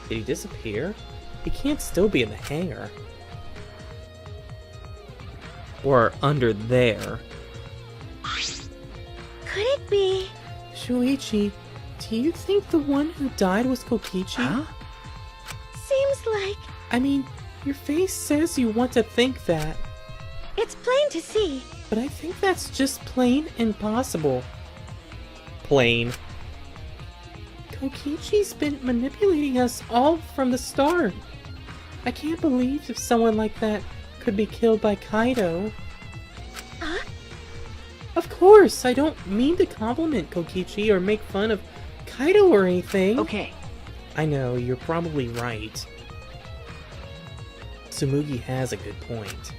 Did he disappear? He can't still be in the hangar. Or under there. Could it be? Shuichi, do you think the one who died was Kokichi? Huh? Seems like I mean, your face says you want to think that, it's plain to see. but I think that's just plain impossible. Plain. Kokichi's been manipulating us all from the start. I can't believe if someone like that could be killed by Kaido. Huh? Of course, I don't mean to compliment Kokichi or make fun of Kaido or anything. Okay. I know, you're probably right. Tsumugi has a good point.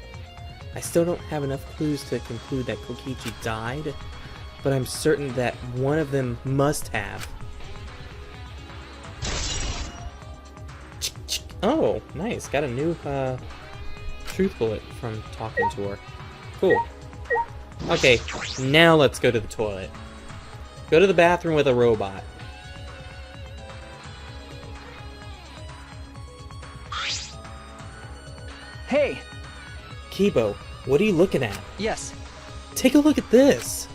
I still don't have enough clues to conclude that Kokichi died, but I'm certain that one of them must have. Oh, nice. Got a new truth bullet from talking to her. Cool. Okay, now let's go to the toilet. Go to the bathroom with a robot. Hey! Kibo, what are you looking at? Yes. Take a look at this.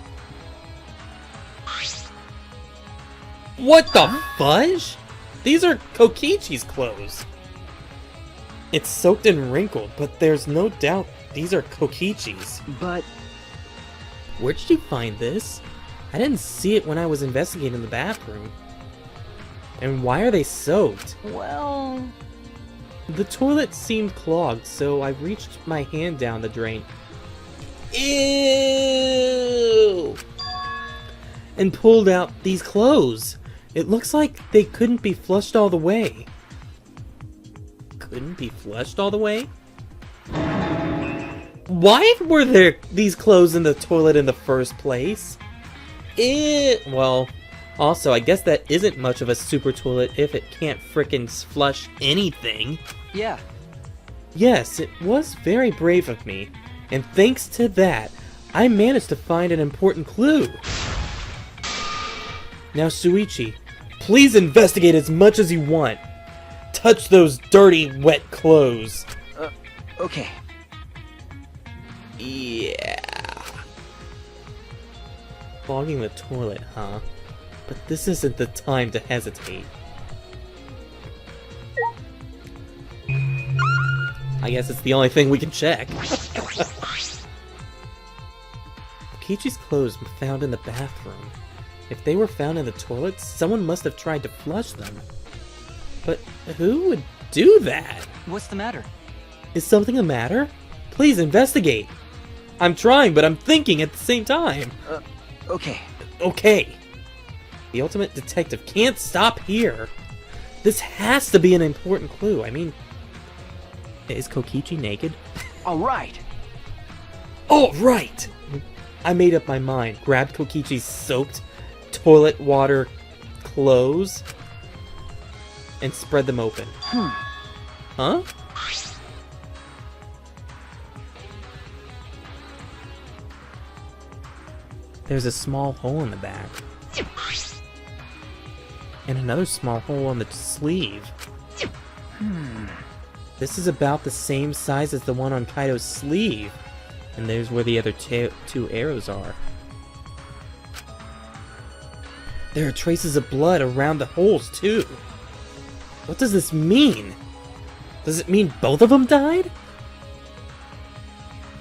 What the fudge? These are Kokichi's clothes. It's soaked and wrinkled, but there's no doubt these are Kokichi's. But Where'd you find this? I didn't see it when I was investigating the bathroom. And why are they soaked? well, The toilet seemed clogged, so I reached my hand down the drain. Ew! And pulled out these clothes. It looks like they couldn't be flushed all the way. Couldn't be flushed all the way? Why were there these clothes in the toilet in the first place? Well, also, I guess that isn't much of a super toilet if it can't frickin' flush anything. yeah. Yes, it was very brave of me, and thanks to that, I managed to find an important clue. Now, Shuichi, please investigate as much as you want. Touch those dirty, wet clothes. Okay. Yeah. Clogging the toilet, huh? But this isn't the time to hesitate. I guess it's the only thing we can check. Kichi's clothes were found in the bathroom. If they were found in the toilets, someone must have tried to flush them. But who would do that? What's the matter? Is something the matter? Please investigate. I'm trying, but I'm thinking at the same time. Okay. Okay. The ultimate detective can't stop here. This has to be an important clue. I mean, is Kokichi naked? All right. All right! I made up my mind. Grabbed Kokichi's soaked toilet water clothes and spread them open. Huh? There's a small hole in the back. And another small hole on the sleeve. This is about the same size as the one on Kaido's sleeve. And there's where the other two arrows are. There are traces of blood around the holes, too. What does this mean? Does it mean both of them died?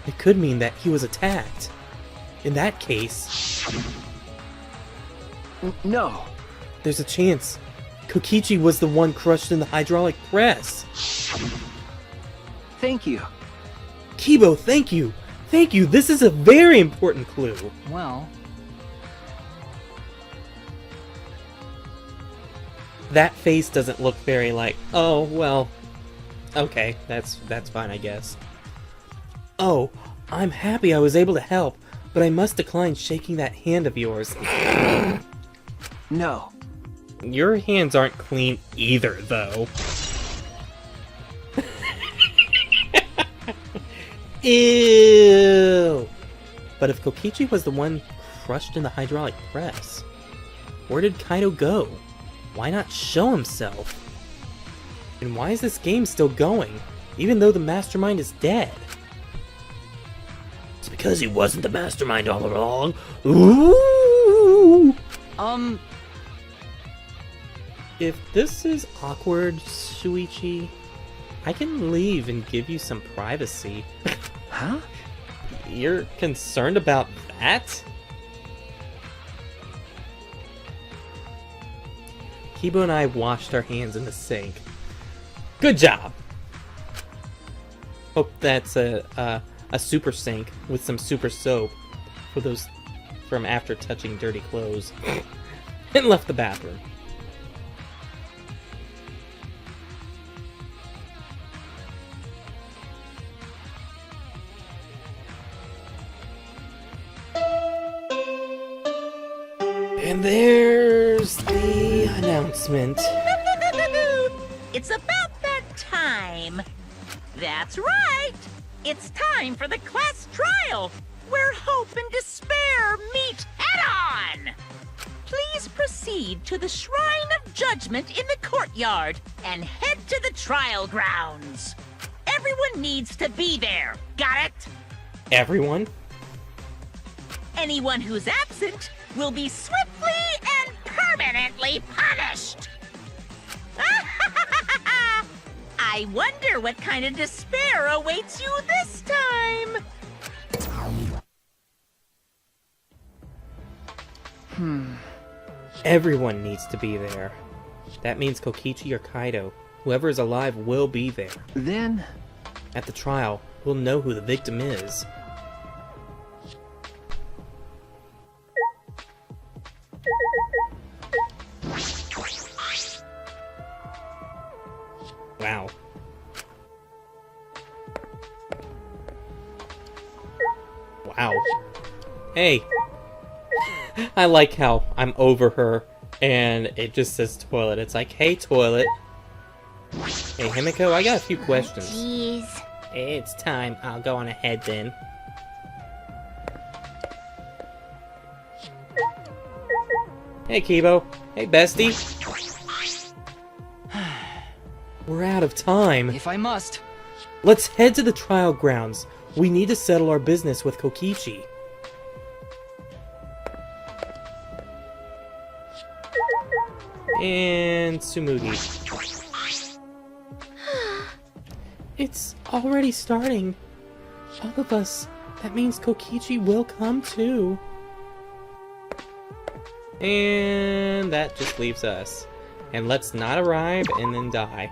It could mean that he was attacked. In that case... No. There's a chance Kokichi was the one crushed in the hydraulic press. Thank you. Kibo, thank you! Thank you! This is a very important clue! Well... That face doesn't look very like, oh, well... Okay, that's fine, I guess. Oh, I'm happy I was able to help, but I must decline shaking that hand of yours. No. Your hands aren't clean either, though. Ew! But if Kokichi was the one crushed in the hydraulic press, where did Kaido go? Why not show himself? And why is this game still going, even though the mastermind is dead? It's because he wasn't the mastermind all along. Ooh! If this is awkward, Shuichi, I can leave and give you some privacy. Huh? You're concerned about that? Kibo and I washed our hands in the sink. Good job! Hope that's a super sink with some super soap for those from after touching dirty clothes. And left the bathroom. And there's the announcement. It's about that time. That's right. It's time for the class trial, where hope and despair meet head-on. Please proceed to the Shrine of Judgment in the courtyard and head to the trial grounds. Everyone needs to be there. Got it? Everyone? Anyone who's absent will be swiftly and permanently punished. I wonder what kind of despair awaits you this time. Everyone needs to be there. That means Kokichi or Kaido. Whoever is alive will be there. Then... At the trial, we'll know who the victim is. Wow. Wow. Hey. I like how I'm over her and it just says toilet. It's like, hey, toilet. Hey, Himiko, I got a few questions. Jeez. It's time. I'll go on ahead then. Hey, Kibo. Hey, bestie. We're out of time. If I must. Let's head to the trial grounds. We need to settle our business with Kokichi. And Tsumugi. It's already starting. All of us. That means Kokichi will come too. And that just leaves us. And let's not arrive and then die.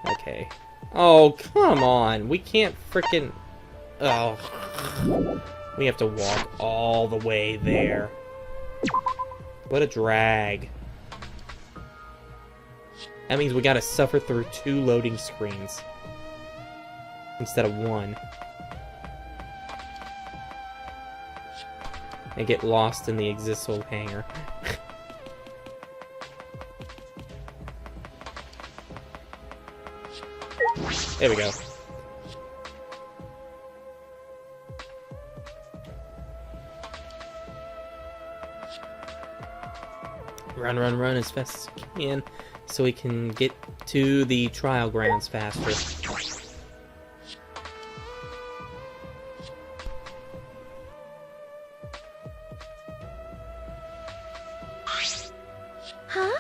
Okay. Oh, come on. We can't frickin'... Oh. We have to walk all the way there. What a drag. That means we gotta suffer through 2 loading screens. Instead of 1. And get lost in the Exisal hangar. There we go. Run, run, run as fast as we can so we can get to the trial grounds faster. Huh?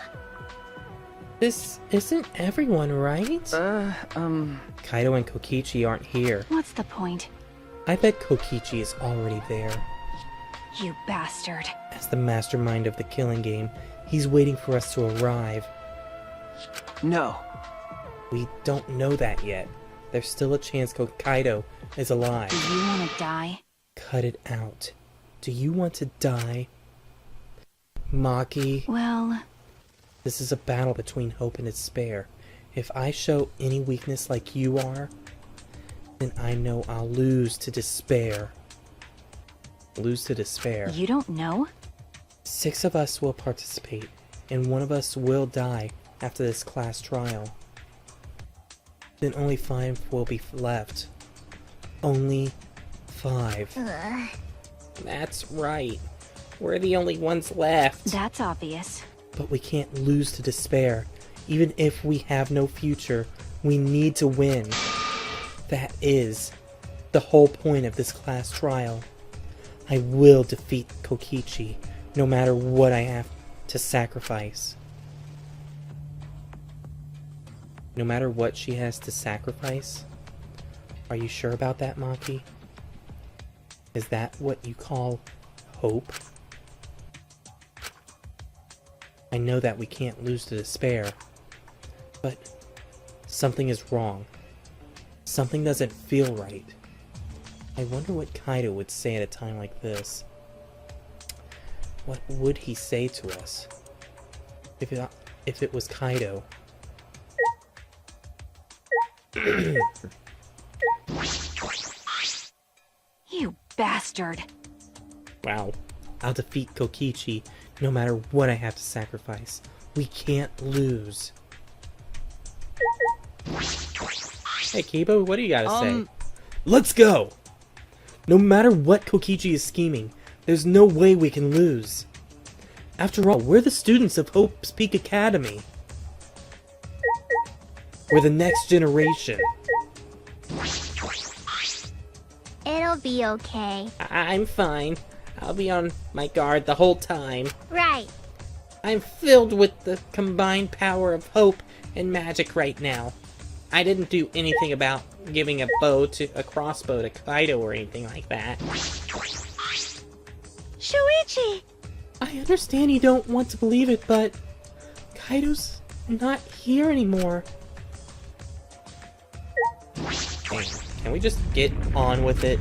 This isn't everyone, right? Kaido and Kokichi aren't here. What's the point? I bet Kokichi is already there. You bastard. As the mastermind of the killing game, he's waiting for us to arrive. No. We don't know that yet. There's still a chance Kaido is alive. Do you want to die? Cut it out. Do you want to die? Maki, Well, this is a battle between hope and despair. If I show any weakness like you are, then I know I'll lose to despair. Lose to despair. you don't know? 6 of us will participate, and 1 of us will die after this class trial. Then only 5 will be left. Only 5. Ugh. That's right. We're the only ones left. That's obvious. But we can't lose to despair. Even if we have no future, we need to win. That is the whole point of this class trial. I will defeat Kokichi, no matter what I have to sacrifice. No matter what she has to sacrifice? Are you sure about that, Maki? Is that what you call hope? I know that we can't lose to despair, but something is wrong. Something doesn't feel right. I wonder what Kaido would say at a time like this. What would he say to us? If it was Kaido. You bastard. Wow. I'll defeat Kokichi no matter what I have to sacrifice. We can't lose. Hey Kibo, what do you gotta say? Let's go! No matter what Kokichi is scheming, there's no way we can lose. After all, we're the students of Hope's Peak Academy. We're the next generation. It'll be okay. I'm fine. I'll be on my guard the whole time. Right. I'm filled with the combined power of hope and magic right now. I didn't do anything about giving a crossbow to Kaido or anything like that. Shuichi! I understand you don't want to believe it, but Kaido's not here anymore. Dang, can we just get on with it?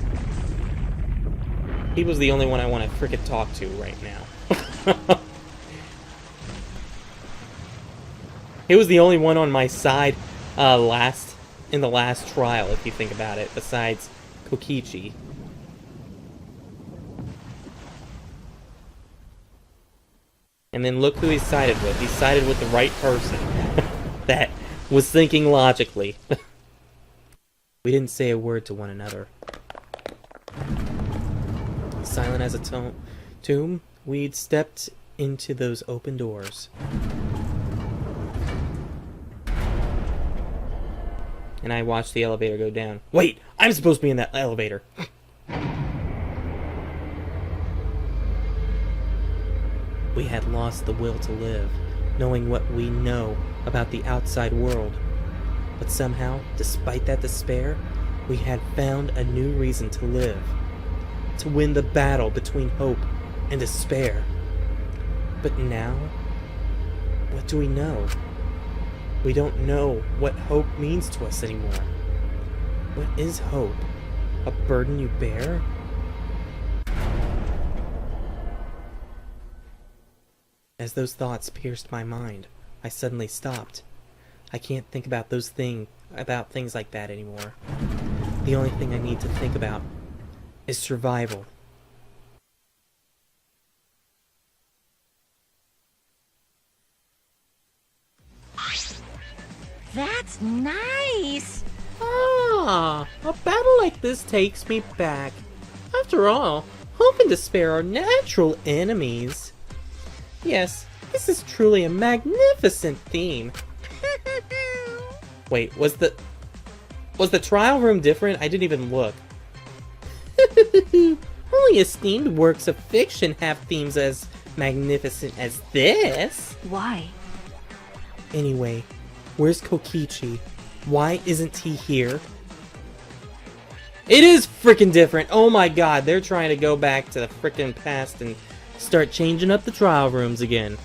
He was the only one I want to frickin' talk to right now. He was the only one on my side in the last trial, if you think about it, besides Kokichi. And And then look who he sided with. He sided with the right person. That was thinking logically. We didn't say a word to one another. Silent as a tomb, we'd stepped into those open doors. And I watched the elevator go down. Wait! I'm supposed to be in that elevator! We had lost the will to live, knowing what we know about the outside world. But somehow, despite that despair, we had found a new reason to live. To win the battle between hope and despair. But now, what do we know? We don't know what hope means to us anymore. What is hope? A burden you bear? As those thoughts pierced my mind, I suddenly stopped. I can't think about things like that anymore. The only thing I need to think about is survival. That's nice. Ah, a battle like this takes me back. After all, hope and despair are natural enemies. Yes, this is truly a magnificent theme. Wait, was the trial room different? I didn't even look. Only esteemed works of fiction have themes as magnificent as this. Why? Anyway, where's Kokichi? Why isn't he here? It is freaking different. Oh my god, they're trying to go back to the freaking past and start changing up the trial rooms again.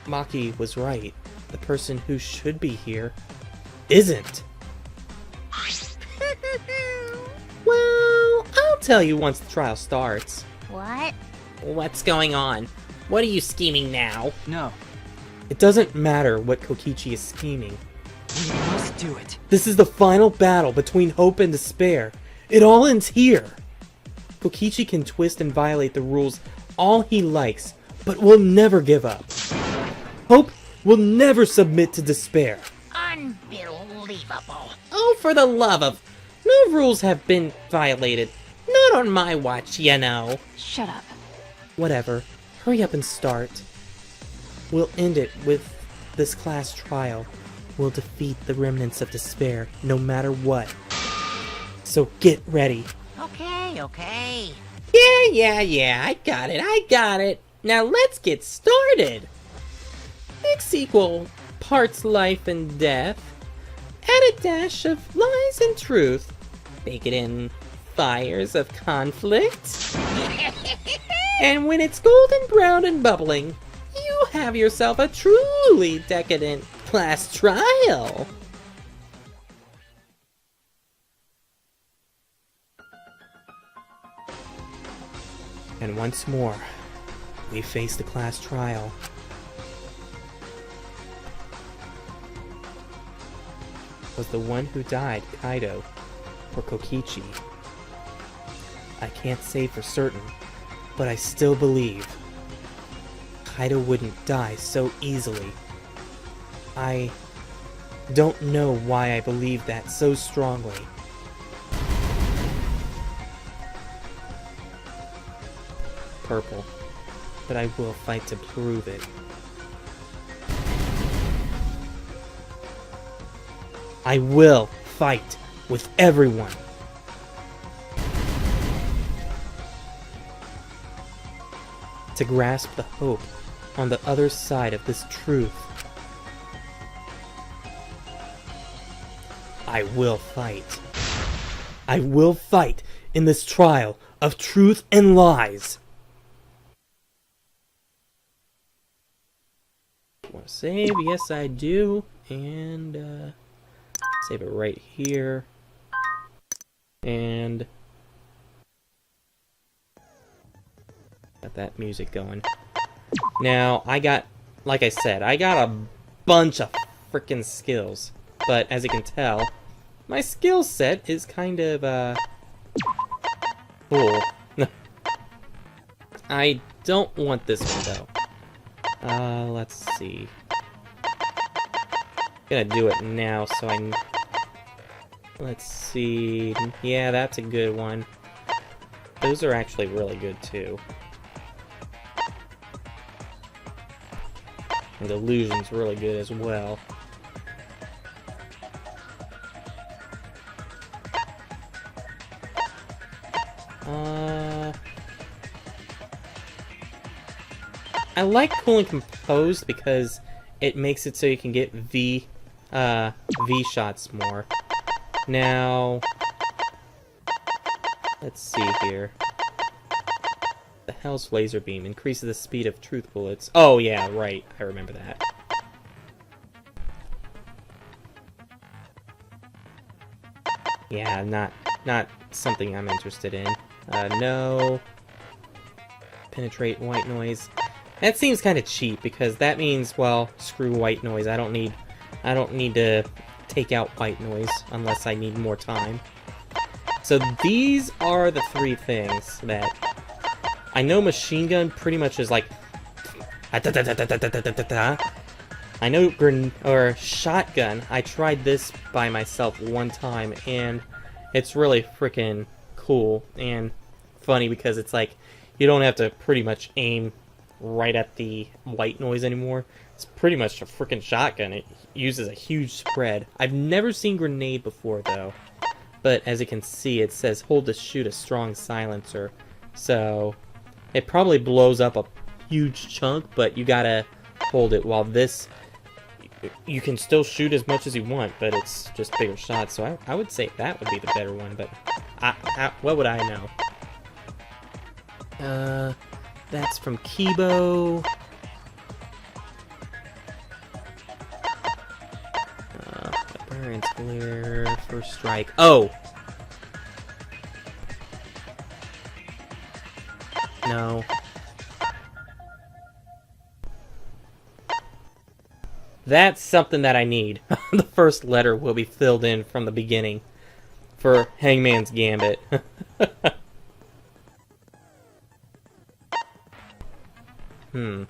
Maki was right. The person who should be here isn't. Well, I'll tell you once the trial starts. What? What's going on? What are you scheming now? No, It doesn't matter what Kokichi is scheming. we must do it. This is the final battle between hope and despair. It all ends here. Kokichi can twist and violate the rules all he likes, but will never give up. Hope will never submit to despair. Unbelievable. Oh, for the love of... No rules have been violated. Not on my watch, you know. Shut up. Whatever. Hurry up and start. We'll end it with this class trial. We'll defeat the remnants of despair, no matter what. So get ready. Okay. Yeah, I got it. Now let's get started. Mix equal parts life and death. Add a dash of lies and truth. Bake it in fires of conflict. And when it's golden brown and bubbling, you have yourself a truly decadent class trial. And once more, we face the class trial. Was the one who died Kaido or Kokichi? I can't say for certain, but I still believe Kaido wouldn't die so easily. I don't know why I believe that so strongly. Purple, but I will fight to prove it. I will fight with everyone. To grasp the hope on the other side of this truth. I will fight. I will fight in this trial of truth and lies. Want to save? Yes, I do. And, save it right here. And got that music going. Now, like I said, I got a bunch of freaking skills. But as you can tell, my skill set is kind of, full. I don't want this one, though. Let's see. Gonna do it now, so let's see. Yeah, that's a good one. Those are actually really good, too. And Illusion's really good as well. I like Cool and Composed because it makes it so you can get V shots more. Now, let's see here. The hell's laser beam increases the speed of truth bullets. Oh yeah, right. I remember that. Yeah, not something I'm interested in. No. Penetrate white noise. That seems kind of cheap because that means, well, screw white noise. I don't need to take out white noise unless I need more time. So these are the three things that I know. Machine gun pretty much is like I know shotgun. I tried this by myself one time and it's really freaking cool and funny because it's like you don't have to pretty much aim right at the white noise anymore. It's pretty much a freaking shotgun. It uses a huge spread. I've never seen grenade before though, but as you can see it says hold to shoot a strong silencer, so it probably blows up a huge chunk, but you gotta hold it, while this you can still shoot as much as you want, but it's just bigger shots. So I would say that would be the better one, but what would I know? That's from Kibo. Barbarian's Glare, First Strike. Oh! No. That's something that I need. The first letter will be filled in from the beginning for Hangman's Gambit. No.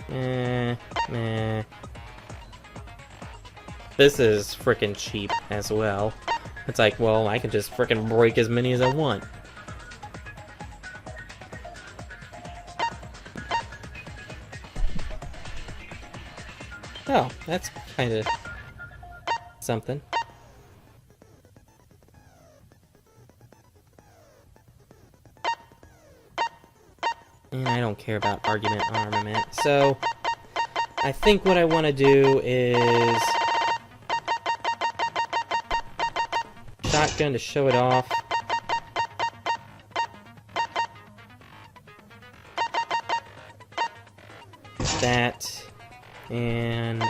Meh. This is frickin' cheap as well. It's like, well, I can just frickin' break as many as I want. Oh, that's kind of something. And I don't care about argument armament, so I think what I want to do is shotgun to show it off. That and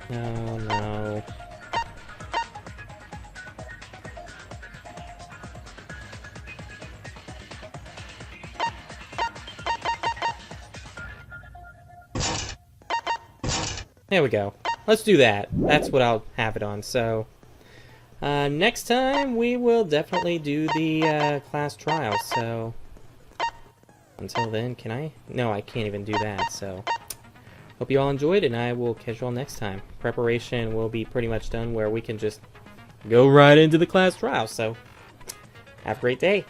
no. There we go. Let's do that. That's what I'll have it on. So, next time we will definitely do the class trial. So, until then, can I? No, I can't even do that. So, hope you all enjoyed, and I will catch you all next time. Preparation will be pretty much done where we can just go right into the class trial. So, have a great day.